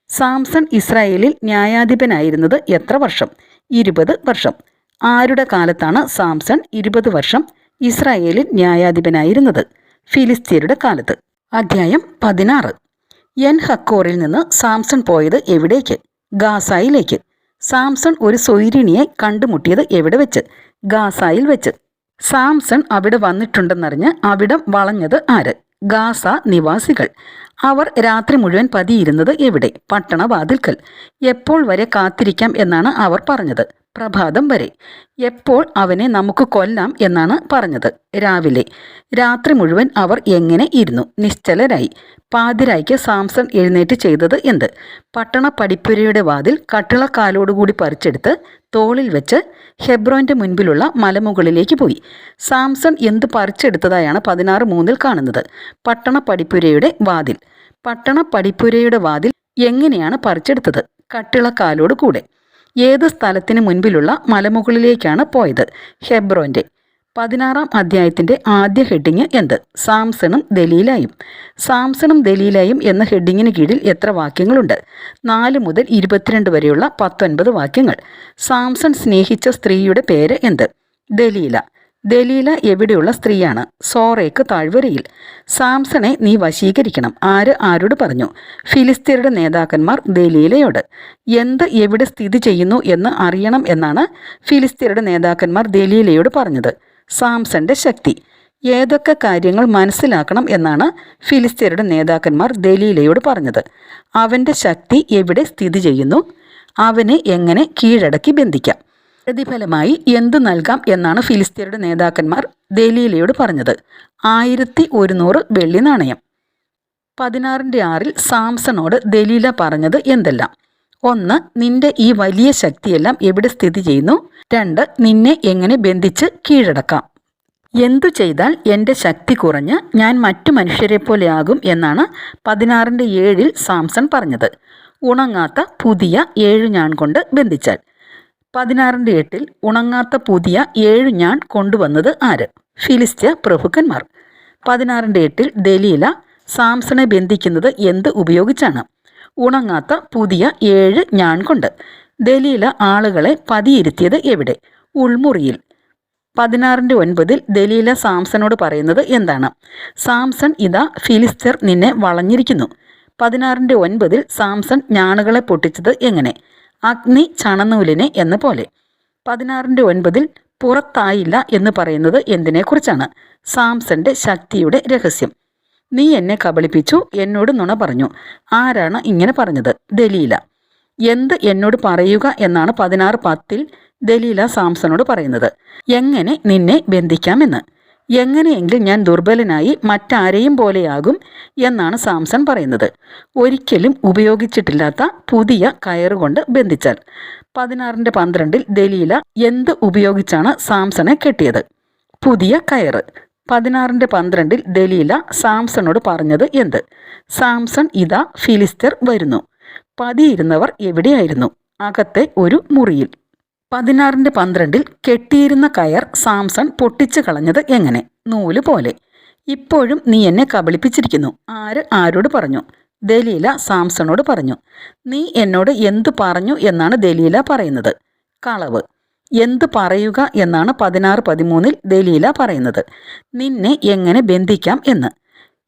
സാംസൺ ഇസ്രായേലിൽ ന്യായാധിപനായിരുന്നത് എത്ര വർഷം? 20 വർഷം. ആരുടെ കാലത്താണ് സാംസൺ 20 വർഷം ഇസ്രായേലിൽ ന്യായാധിപനായിരുന്നത്? ഫിലിസ്തീരുടെ കാലത്ത്. അധ്യായം 16. എൻ ഹക്കോറിൽ നിന്ന് സാംസൺ പോയത് എവിടേക്ക്? ഗാസായിലേക്ക്. സാംസൺ ഒരു സ്വൈരിണിയെ കണ്ടുമുട്ടിയത് എവിടെ വെച്ച്? ഗാസായിൽ വെച്ച്. സാംസൺ അവിടെ വന്നിട്ടുണ്ടെന്നറിഞ്ഞ് അവിടം വളഞ്ഞത് ആര്? ഗാസ നിവാസികൾ. അവർ രാത്രി മുഴുവൻ പതിയിരുന്നത് എവിടെ? പട്ടണവാതിൽക്കൽ. എപ്പോൾ വരെ കാത്തിരിക്കാം എന്നാണ് അവർ പറഞ്ഞത്? പ്രഭാതം വരെ. എപ്പോൾ അവനെ നമുക്ക് കൊല്ലാം എന്നാണ് പറഞ്ഞത്? രാവിലെ. രാത്രി മുഴുവൻ അവർ എങ്ങനെ ഇരുന്നു? നിശ്ചലരായി. പാതിരായ്ക്ക് സാംസൺ എഴുന്നേറ്റ് ചെയ്തത് എന്ത്? പട്ടണ പടിപ്പുരയുടെ വാതിൽ കട്ടിളക്കാലോടുകൂടി പറിച്ചെടുത്ത് തോളിൽ വെച്ച് ഹെബ്രോന്റെ മുൻപിലുള്ള മലമുകളിലേക്ക് പോയി. സാംസൺ എന്ത് പറിച്ചെടുത്തതായാണ് 16:3 കാണുന്നത്? പട്ടണ പടിപ്പുരയുടെ വാതിൽ. പട്ടണ പടിപ്പുരയുടെ വാതിൽ എങ്ങനെയാണ് പറിച്ചെടുത്തത്? കട്ടിളക്കാലോട് കൂടെ. ഏത് സ്ഥലത്തിന് മുൻപിലുള്ള മലമുകളിലേക്കാണ് പോയത്? ഹെബ്രോന്റെ. 16-ാം അധ്യായത്തിൻ്റെ ആദ്യ ഹെഡിങ് എന്ത്? സാംസണും ദലീലായും. സാംസണും ദലീലായും എന്ന ഹെഡിങ്ങിന് കീഴിൽ എത്ര വാക്യങ്ങളുണ്ട്? 4 മുതൽ 22 വരെയുള്ള 19 വാക്യങ്ങൾ. സാംസൺ സ്നേഹിച്ച സ്ത്രീയുടെ പേര് എന്ത്? ദലീല. ദലീല എവിടെയുള്ള സ്ത്രീയാണ്? സോറേക്ക് താഴ്വരയിൽ. സാംസണെ നീ വശീകരിക്കണം. ആരോട് പറഞ്ഞു? ഫിലിസ്തീരുടെ നേതാക്കന്മാർ ദലീലയോട്. എന്ത് എവിടെ സ്ഥിതി ചെയ്യുന്നു എന്ന് അറിയണം എന്നാണ് ഫിലിസ്തീരുടെ നേതാക്കന്മാർ ദലീലയോട് പറഞ്ഞത്? സാംസന്റെ ശക്തി. ഏതൊക്കെ കാര്യങ്ങൾ മനസ്സിലാക്കണം എന്നാണ് ഫിലിസ്തീരുടെ നേതാക്കന്മാർ ദലീലയോട് പറഞ്ഞത്? അവൻ്റെ ശക്തി എവിടെ സ്ഥിതി ചെയ്യുന്നു? അവനെ എങ്ങനെ കീഴടക്കി ബന്ധിക്കാം? പ്രതിഫലമായി എന്തു നൽകാം എന്നാണ് ഫിലിസ്തീരുടെ നേതാക്കന്മാർ ദലീലയോട് പറഞ്ഞത്? 1100 വെള്ളി നാണയം. 16-6 സാംസണോട് ദലീല പറഞ്ഞത് എന്തെല്ലാം? 1. നിന്റെ ഈ വലിയ ശക്തിയെല്ലാം എവിടെ സ്ഥിതി ചെയ്യുന്നു? 2. നിന്നെ എങ്ങനെ ബന്ധിച്ച് കീഴടക്കാം? എന്തു ചെയ്താൽ എൻ്റെ ശക്തി കുറഞ്ഞ് ഞാൻ മറ്റു മനുഷ്യരെ പോലെയാകും എന്നാണ് 16:7 സാംസൺ പറഞ്ഞത്. ഉണങ്ങാത്ത പുതിയ 7 ഞാൺ കൊണ്ട് ബന്ധിച്ചാൽ. 16:8 ഉണങ്ങാത്ത പുതിയ 7 ഞാൺ കൊണ്ടുവന്നത് ആര്? ഫിലിസ്ത്യ പ്രഭുക്കന്മാർ. 16:8 ദലീല സാംസണെ ബന്ധിക്കുന്നത് എന്ത് ഉപയോഗിച്ചാണ്? ഉണങ്ങാത്ത പുതിയ 7 ഞാൺ കൊണ്ട്. ദലീല ആളുകളെ പതിയിരുത്തിയത് എവിടെ? ഉൾമുറിയിൽ. 16:9 ദലീല സാംസണോട് പറയുന്നത് എന്താണ്? സാംസൺ, ഇതാ ഫിലിസ്ത്യർ നിന്നെ വളഞ്ഞിരിക്കുന്നു. 16:9 സാംസൺ ഞാണുകളെ പൊട്ടിച്ചത് എങ്ങനെ? അഗ്നി ചണനൂലിനെ എന്ന പോലെ. 16:9 പുറത്തായില്ല എന്ന് പറയുന്നത് എന്തിനെക്കുറിച്ചാണ്? സാംസന്റെ ശക്തിയുടെ രഹസ്യം. നീ എന്നെ കബളിപ്പിച്ചു, എന്നോട് നുണ പറഞ്ഞു. ആരാണ് ഇങ്ങനെ പറഞ്ഞത്? ദലീല. എന്ത് എന്നോട് പറയുക എന്നാണ് 16:10 ദലീല സാംസണോട് പറയുന്നത്. എങ്ങനെ നിന്നെ ബന്ധിക്കാമെന്ന്. എങ്ങനെയെങ്കിൽ ഞാൻ ദുർബലനായി മറ്റാരെയും പോലെയാകും എന്നാണ് സാംസൺ പറയുന്നത്. ഒരിക്കലും ഉപയോഗിച്ചിട്ടില്ലാത്ത പുതിയ കയറുകൊണ്ട് ബന്ധിച്ചാൽ. 16:12 ദലീല എന്ത് ഉപയോഗിച്ചാണ് സാംസണെ കെട്ടിയത്? പുതിയ കയറ്. 16:12 ദലീല സാംസണോട് പറഞ്ഞത് എന്ത്? സാംസൺ, ഇതാ ഫിലിസ്ത്യർ വരുന്നു. പതിയിരുന്നവർ എവിടെയായിരുന്നു? അകത്തെ ഒരു മുറിയിൽ. 16:12 കെട്ടിയിരുന്ന കയർ സാംസൺ പൊട്ടിച്ചു കളഞ്ഞത് എങ്ങനെ? നൂല് പോലെ. ഇപ്പോഴും നീ എന്നെ കബളിപ്പിച്ചിരിക്കുന്നു. ആര് ആരോട് പറഞ്ഞു? ദലീല സാംസണോട് പറഞ്ഞു. നീ എന്നോട് എന്തു പറഞ്ഞു എന്നാണ് ദലീല പറയുന്നത്? കളവ്. എന്ത് പറയുക എന്നാണ് 16:13 ദലീല പറയുന്നത്? നിന്നെ എങ്ങനെ ബന്ധിക്കാം എന്ന്.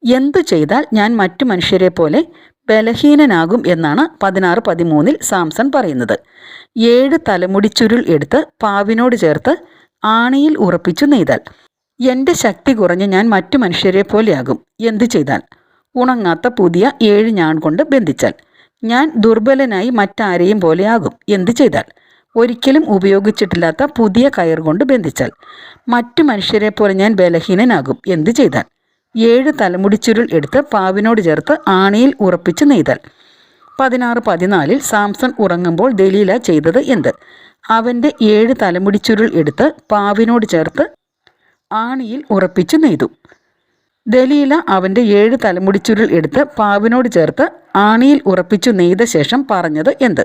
എന്തു ചെയ്താൽ ഞാൻ മറ്റു മനുഷ്യരെ പോലെ ബലഹീനനാകും എന്നാണ് 16:13 സാംസൺ പറയുന്നത്? 7 തലമുടി ചുരുൾ എടുത്ത് പാവിനോട് ചേർത്ത് ആണിയിൽ ഉറപ്പിച്ചു നെയ്താൽ. എൻ്റെ ശക്തി കുറഞ്ഞ് ഞാൻ മറ്റു മനുഷ്യരെ പോലെയാകും. എന്തു ചെയ്താൽ? ഉണങ്ങാത്ത പുതിയ 7 ഞാൺ കൊണ്ട് ബന്ധിച്ചാൽ. ഞാൻ ദുർബലനായി മറ്റാരെയും പോലെയാകും. എന്തു ചെയ്താൽ? ഒരിക്കലും ഉപയോഗിച്ചിട്ടില്ലാത്ത പുതിയ കയർ കൊണ്ട് ബന്ധിച്ചാൽ. മറ്റു മനുഷ്യരെ പോലെ ഞാൻ ബലഹീനനാകും. എന്തു ചെയ്താൽ? 7 തലമുടി ചുരുൾ എടുത്ത് പാവിനോട് ചേർത്ത് ആണിയിൽ ഉറപ്പിച്ച് നെയ്താൽ. 16:14 സാംസൺ ഉറങ്ങുമ്പോൾ ദലീല ചെയ്തത് എന്ത്? അവൻ്റെ 7 തലമുടി ചുരുൾ എടുത്ത് പാവിനോട് ചേർത്ത് ആണിയിൽ ഉറപ്പിച്ചു നെയ്തു. ദലീല അവൻ്റെ 7 തലമുടി ചുരുൾ എടുത്ത് പാവിനോട് ചേർത്ത് ആണിയിൽ ഉറപ്പിച്ചു നെയ്ത ശേഷം പറഞ്ഞത് എന്ത്?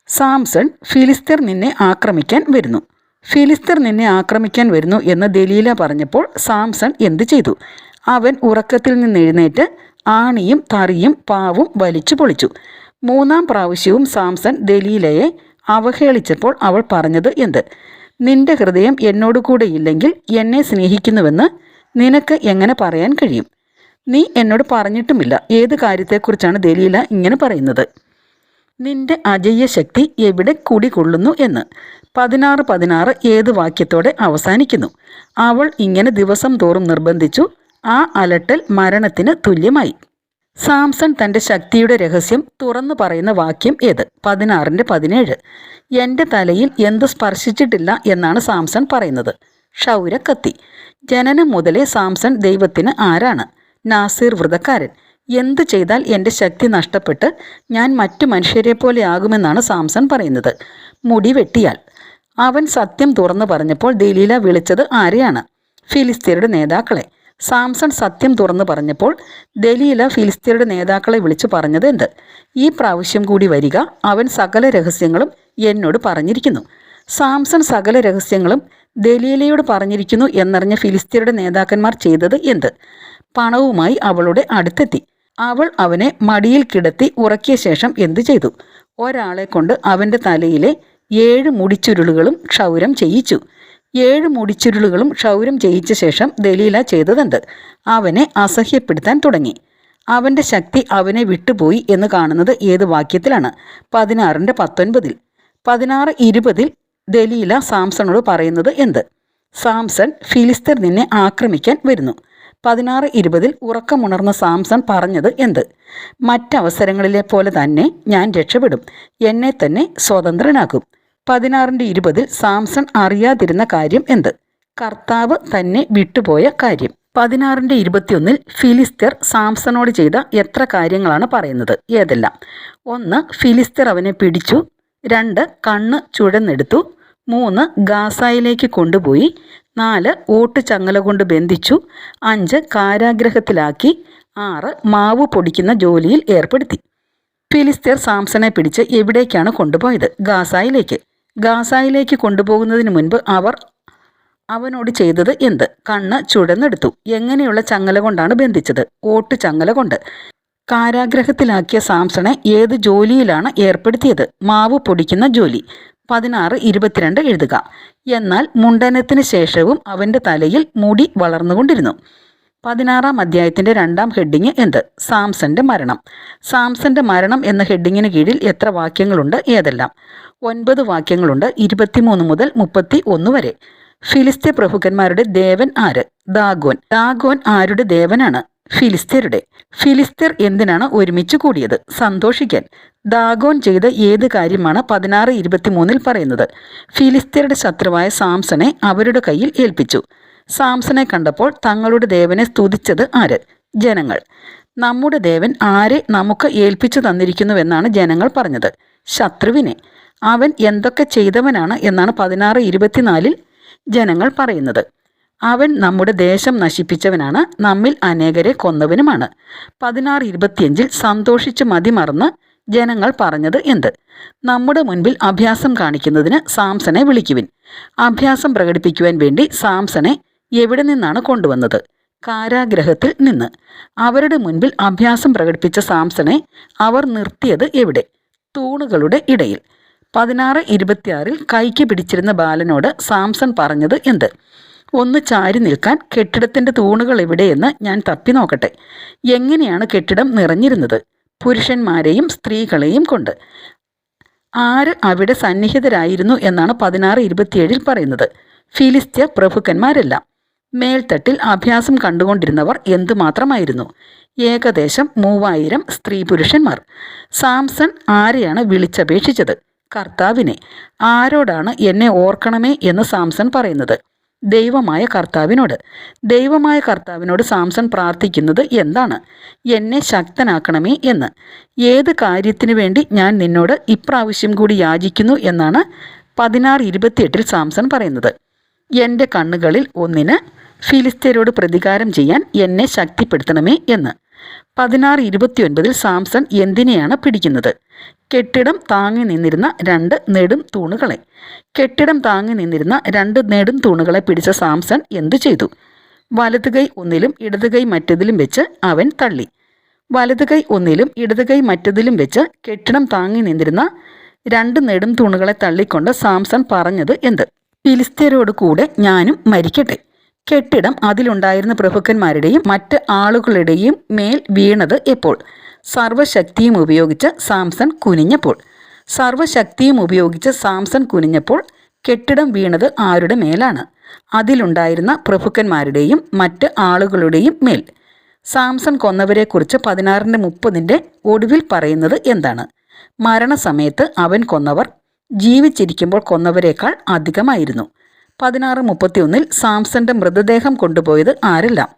സാംസൺ, ഫിലിസ്ത്യർ നിന്നെ ആക്രമിക്കാൻ വരുന്നു. ഫിലിസ്ത്യർ നിന്നെ ആക്രമിക്കാൻ വരുന്നു എന്ന് ദലീല പറഞ്ഞപ്പോൾ സാംസൺ എന്തു ചെയ്തു? അവൻ ഉറക്കത്തിൽ നിന്നെഴുന്നേറ്റ് ആണിയും തറിയും പാവും വലിച്ചു പൊളിച്ചു. 3-ാം പ്രാവശ്യവും സാംസൺ ദലീലയെ അവഹേളിച്ചപ്പോൾ അവൾ പറഞ്ഞത് എന്ത്? നിന്റെ ഹൃദയം എന്നോട് കൂടെ ഇല്ലെങ്കിൽ എന്നെ സ്നേഹിക്കുന്നുവെന്ന് നിനക്ക് എങ്ങനെ പറയാൻ കഴിയും? നീ എന്നോട് പറഞ്ഞിട്ടുമില്ല. ഏത് കാര്യത്തെക്കുറിച്ചാണ് ദലീല ഇങ്ങനെ പറയുന്നത്? നിന്റെ അജയ്യ ശക്തി എവിടെ കുടികൊള്ളുന്നു എന്ന്. 16:16 ഏത് വാക്യത്തോടെ അവസാനിക്കുന്നു? അവൾ ഇങ്ങനെ ദിവസം തോറും നിർബന്ധിച്ചു. ആ അലട്ടൽ മരണത്തിന് തുല്യമായി. സാംസൺ തൻ്റെ ശക്തിയുടെ രഹസ്യം തുറന്നു പറയുന്ന വാക്യം ഏത്? 16:17 എൻ്റെ തലയിൽ എന്ത് സ്പർശിച്ചിട്ടില്ല എന്നാണ് സാംസൺ പറയുന്നത്? ക്ഷൗരക്കത്തി. ജനനം മുതലേ സാംസൺ ദൈവത്തിന് ആരാണ്? നാസീർ വ്രതക്കാരൻ. എന്തു ചെയ്താൽ എൻ്റെ ശക്തി നഷ്ടപ്പെട്ട് ഞാൻ മറ്റു മനുഷ്യരെ പോലെ ആകുമെന്നാണ് സാംസൺ പറയുന്നത്? മുടി വെട്ടിയാൽ. അവൻ സത്യം തുറന്നു പറഞ്ഞപ്പോൾ ദലീല വിളിച്ചത് ആരെയാണ്? ഫിലിസ്ത്യരുടെ നേതാക്കളെ. സാംസൺ സത്യം തുറന്നു പറഞ്ഞപ്പോൾ ദലീല ഫിലിസ്ത്യരുടെ നേതാക്കളെ വിളിച്ചു പറഞ്ഞത് എന്ത്? ഈ പ്രാവശ്യം കൂടി വരിക, അവൻ സകല രഹസ്യങ്ങളും എന്നോട് പറഞ്ഞിരിക്കുന്നു. സാംസൺ സകല രഹസ്യങ്ങളും ദലീലയോട് പറഞ്ഞിരിക്കുന്നു എന്നറിഞ്ഞ ഫിലിസ്ത്യരുടെ നേതാക്കന്മാർ ചെയ്തത് എന്ത്? പണവുമായി അവളുടെ അടുത്തെത്തി. അവൾ അവനെ മടിയിൽ കിടത്തി ഉറക്കിയ ശേഷം എന്തു ചെയ്തു? ഒരാളെ കൊണ്ട് അവൻ്റെ തലയിലെ 7 മുടിച്ചുരുളുകളും ക്ഷൗരം ചെയ്യിച്ചു. 7 മുടിച്ചുരുളുകളും ക്ഷൗരം ചെയ്യിച്ച ശേഷം ദലീല ചെയ്തതെന്ത്? അവനെ അസഹ്യപ്പെടുത്താൻ തുടങ്ങി. അവൻ്റെ ശക്തി അവനെ വിട്ടുപോയി എന്ന് കാണുന്നത് ഏത് വാക്യത്തിലാണ്? 16:19. 16:20 ദലീല സാംസണോട് പറയുന്നത് എന്ത്? സാംസൺ, ഫിലിസ്ത്യർ നിന്നെ ആക്രമിക്കാൻ വരുന്നു. 16:20 ഉറക്കമുണർന്ന സാംസൺ പറഞ്ഞത് എന്ത്? മറ്റവസരങ്ങളിലെ പോലെ തന്നെ ഞാൻ രക്ഷപ്പെടും, എന്നെ തന്നെ സ്വതന്ത്രനാക്കും. 16:20 സാംസൺ അറിയാതിരുന്ന കാര്യം എന്ത്? കർത്താവ് തന്നെ വിട്ടുപോയ കാര്യം. 16:21 ഫിലിസ്ത്യർ സാംസണോട് ചെയ്ത എത്ര കാര്യങ്ങളാണ് പറയുന്നത്? ഏതെല്ലാം? 1. ഫിലിസ്ത്യർ അവനെ പിടിച്ചു. 2. കണ്ണ് ചുഴന്നെടുത്തു. 3. ഗാസായിലേക്ക് കൊണ്ടുപോയി. 4. ഓട്ടുചങ്ങല കൊണ്ട് ബന്ധിച്ചു. 5. കാരാഗ്രഹത്തിലാക്കി. 6. മാവ് പൊടിക്കുന്ന ജോലിയിൽ ഏർപ്പെടുത്തി. ഫിലിസ്ത്യർ സാംസണെ പിടിച്ച് എവിടേക്കാണ് കൊണ്ടുപോയത്? ഗാസായിലേക്ക്. ഗാസായിലേക്ക് കൊണ്ടുപോകുന്നതിന് മുൻപ് അവർ അവനോട് ചെയ്തത് എന്ത്? കണ്ണ് ചുഴന്നെടുത്തു. എങ്ങനെയുള്ള ചങ്ങല കൊണ്ടാണ് ബന്ധിച്ചത്? ഓട്ടുചങ്ങല കൊണ്ട്. കാരാഗ്രഹത്തിലാക്കിയ സാംസണെ ഏത് ജോലിയിലാണ് ഏർപ്പെടുത്തിയത്? മാവ് പൊടിക്കുന്ന ജോലി. 16:22 എഴുതുക. എന്നാൽ മുണ്ടനത്തിന് ശേഷവും അവൻ്റെ തലയിൽ മുടി വളർന്നുകൊണ്ടിരുന്നു. 16-ാം അധ്യായത്തിൻ്റെ 2-ാം ഹെഡിങ് എന്ത്? സാംസന്റെ മരണം. സാംസന്റെ മരണം എന്ന ഹെഡിങ്ങിന് കീഴിൽ എത്ര വാക്യങ്ങളുണ്ട്? ഏതെല്ലാം? 9 വാക്യങ്ങളുണ്ട്. 23 മുതൽ 31 വരെ. ഫിലിസ്ത്യ പ്രഭുക്കന്മാരുടെ ദേവൻ ആര്? ദാഗോൻ. ദാഗോൻ ആരുടെ ദേവനാണ്? ഫിലിസ്ത്യരുടെ. ഫിലിസ്ത്യർ എന്തിനാണ് ഒരുമിച്ച് കൂടിയത്? സന്തോഷിക്കാൻ. ദാഗോൻ ചെയ്ത ഏത് കാര്യമാണ് 16:23 പറയുന്നത്? ഫിലിസ്ത്യരുടെ ശത്രുവായ സാംസണെ അവരുടെ കയ്യിൽ ഏൽപ്പിച്ചു. സാംസണെ കണ്ടപ്പോൾ തങ്ങളുടെ ദേവനെ സ്തുതിച്ചത് ആര്? ജനങ്ങൾ. നമ്മുടെ ദേവൻ ആരെ നമുക്ക് ഏൽപ്പിച്ചു തന്നിരിക്കുന്നുവെന്നാണ് ജനങ്ങൾ പറഞ്ഞത്? ശത്രുവിനെ. അവൻ എന്തൊക്കെ ചെയ്തവനാണ് എന്നാണ് 16:24 ജനങ്ങൾ പറയുന്നത്? അവൻ നമ്മുടെ ദേശം നശിപ്പിച്ചവനാണ്, നമ്മിൽ അനേകരെ കൊന്നവനുമാണ്. 16:25 സന്തോഷിച്ച് മതിമറന്ന് ജനങ്ങൾ പറഞ്ഞത് എന്ത്? നമ്മുടെ മുൻപിൽ അഭ്യാസം കാണിക്കുന്നതിന് സാംസണെ വിളിക്കുവിൻ. അഭ്യാസം പ്രകടിപ്പിക്കുവാൻ വേണ്ടി സാംസണെ എവിടെ നിന്നാണ് കൊണ്ടുവന്നത്? കാരാഗ്രഹത്തിൽ നിന്ന്. അവരുടെ മുൻപിൽ അഭ്യാസം പ്രകടിപ്പിച്ച സാംസണെ അവർ നിർത്തിയത് എവിടെ? തൂണുകളുടെ ഇടയിൽ. 16:26 കൈക്ക് പിടിച്ചിരുന്ന ബാലനോട് സാംസൺ പറഞ്ഞത് എന്ത്? ഒന്ന് ചാരി നിൽക്കാൻ. കെട്ടിടത്തിൻ്റെ തൂണുകൾ എവിടെയെന്ന് ഞാൻ തപ്പി നോക്കട്ടെ. എങ്ങനെയാണ് കെട്ടിടം നിറഞ്ഞിരുന്നത്? പുരുഷന്മാരെയും സ്ത്രീകളെയും കൊണ്ട്. ആര് അവിടെ സന്നിഹിതരായിരുന്നു എന്നാണ് 16:27 പറയുന്നത്? ഫിലിസ്ത്യ പ്രഭുക്കന്മാരെല്ലാം. മേൽത്തട്ടിൽ അഭ്യാസം കണ്ടുകൊണ്ടിരുന്നവർ എന്തുമാത്രമായിരുന്നു? ഏകദേശം 3000 സ്ത്രീ പുരുഷന്മാർ. സാംസൺ ആരെയാണ് വിളിച്ചപേക്ഷിച്ചത്? കർത്താവിനെ. ആരോടാണ് എന്നെ ഓർക്കണമേ എന്ന് സാംസൺ പറയുന്നത്? ദൈവമായ കർത്താവിനോട്. ദൈവമായ കർത്താവിനോട് സാംസൺ പ്രാർത്ഥിക്കുന്നത് എന്താണ്? എന്നെ ശക്തനാക്കണമേ എന്ന്. ഏത് കാര്യത്തിനു വേണ്ടി ഞാൻ നിന്നോട് ഇപ്രാവശ്യം കൂടി യാചിക്കുന്നു എന്നാണ് 16:28 സാംസൺ പറയുന്നത്? എൻ്റെ കണ്ണുകളിൽ ഒന്നിന് ഫിലിസ്ത്യരോട് പ്രതികാരം ചെയ്യാൻ എന്നെ ശക്തിപ്പെടുത്തണമേ എന്ന്. 16:29 സാംസൺ എന്തിനെയാണ് പിടിക്കുന്നത്? കെട്ടിടം താങ്ങി നിന്നിരുന്ന 2 നെടും തൂണുകളെ. കെട്ടിടം താങ്ങി നിന്നിരുന്ന 2 നെടും തൂണുകളെ പിടിച്ച സാംസൺ എന്തു ചെയ്തു? വലത് കൈ ഒന്നിലും ഇടത് കൈ മറ്റതിലും വെച്ച് അവൻ തള്ളി. വലത് കൈ ഒന്നിലും ഇടത് കൈ മറ്റതിലും വെച്ച് കെട്ടിടം താങ്ങി നിന്നിരുന്ന 2 നെടും തൂണുകളെ തള്ളിക്കൊണ്ട് സാംസൺ പറഞ്ഞത് എന്ത്? ഫിലിസ്ത്യരോട് കൂടെ ഞാനും മരിക്കട്ടെ. കെട്ടിടം അതിലുണ്ടായിരുന്ന പ്രഭുക്കന്മാരുടെയും മറ്റ് ആളുകളുടെയും മേൽ വീണത് എപ്പോൾ? സർവശക്തിയും ഉപയോഗിച്ച് സാംസൺ കുനിഞ്ഞപ്പോൾ. സർവശക്തിയും ഉപയോഗിച്ച് സാംസൺ കുനിഞ്ഞപ്പോൾ കെട്ടിടം വീണത് ആരുടെ മേലാണ്? അതിലുണ്ടായിരുന്ന പ്രഭുക്കന്മാരുടെയും മറ്റ് ആളുകളുടെയും മേൽ. സാംസൺ കൊന്നവരെക്കുറിച്ച് 16:30 ഒടുവിൽ പറയുന്നത് എന്താണ്? മരണസമയത്ത് അവൻ കൊന്നവർ ജീവിച്ചിരിക്കുമ്പോൾ കൊന്നവരെക്കാൾ അധികമായിരുന്നു. 16:31 സാംസന്റെ മൃതദേഹം കൊണ്ടുപോയത് ആരെല്ലാം?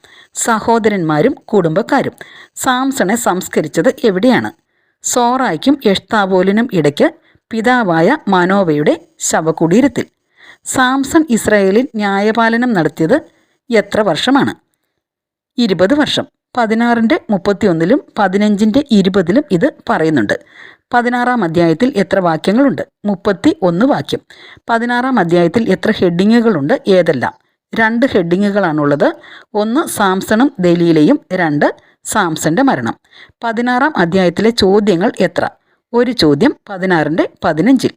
സഹോദരന്മാരും കുടുംബക്കാരും. സാംസണെ സംസ്കരിച്ചത് എവിടെയാണ്? സോറായ്ക്കും എഷ്താവോലിനും ഇടയ്ക്ക് പിതാവായ മനോവയുടെ ശവകുടീരത്തിൽ. സാംസൺ ഇസ്രായേലിൽ ന്യായപാലനം നടത്തിയത് എത്ര വർഷമാണ്? 20 വർഷം. 16:31 15:20 ഇത് പറയുന്നുണ്ട്. 16-ാം അധ്യായത്തിൽ എത്ര വാക്യങ്ങളുണ്ട്? 31 വാക്യം. 16-ാം അധ്യായത്തിൽ എത്ര ഹെഡിങ്ങുകളുണ്ട്? ഏതെല്ലാം? 2 ഹെഡിങ്ങുകളാണുള്ളത്. 1 സാംസണും ദലീലയും. 2 സാംസന്റെ മരണം. 16-ാം അധ്യായത്തിലെ ചോദ്യങ്ങൾ എത്ര? ഒരു ചോദ്യം 16:15.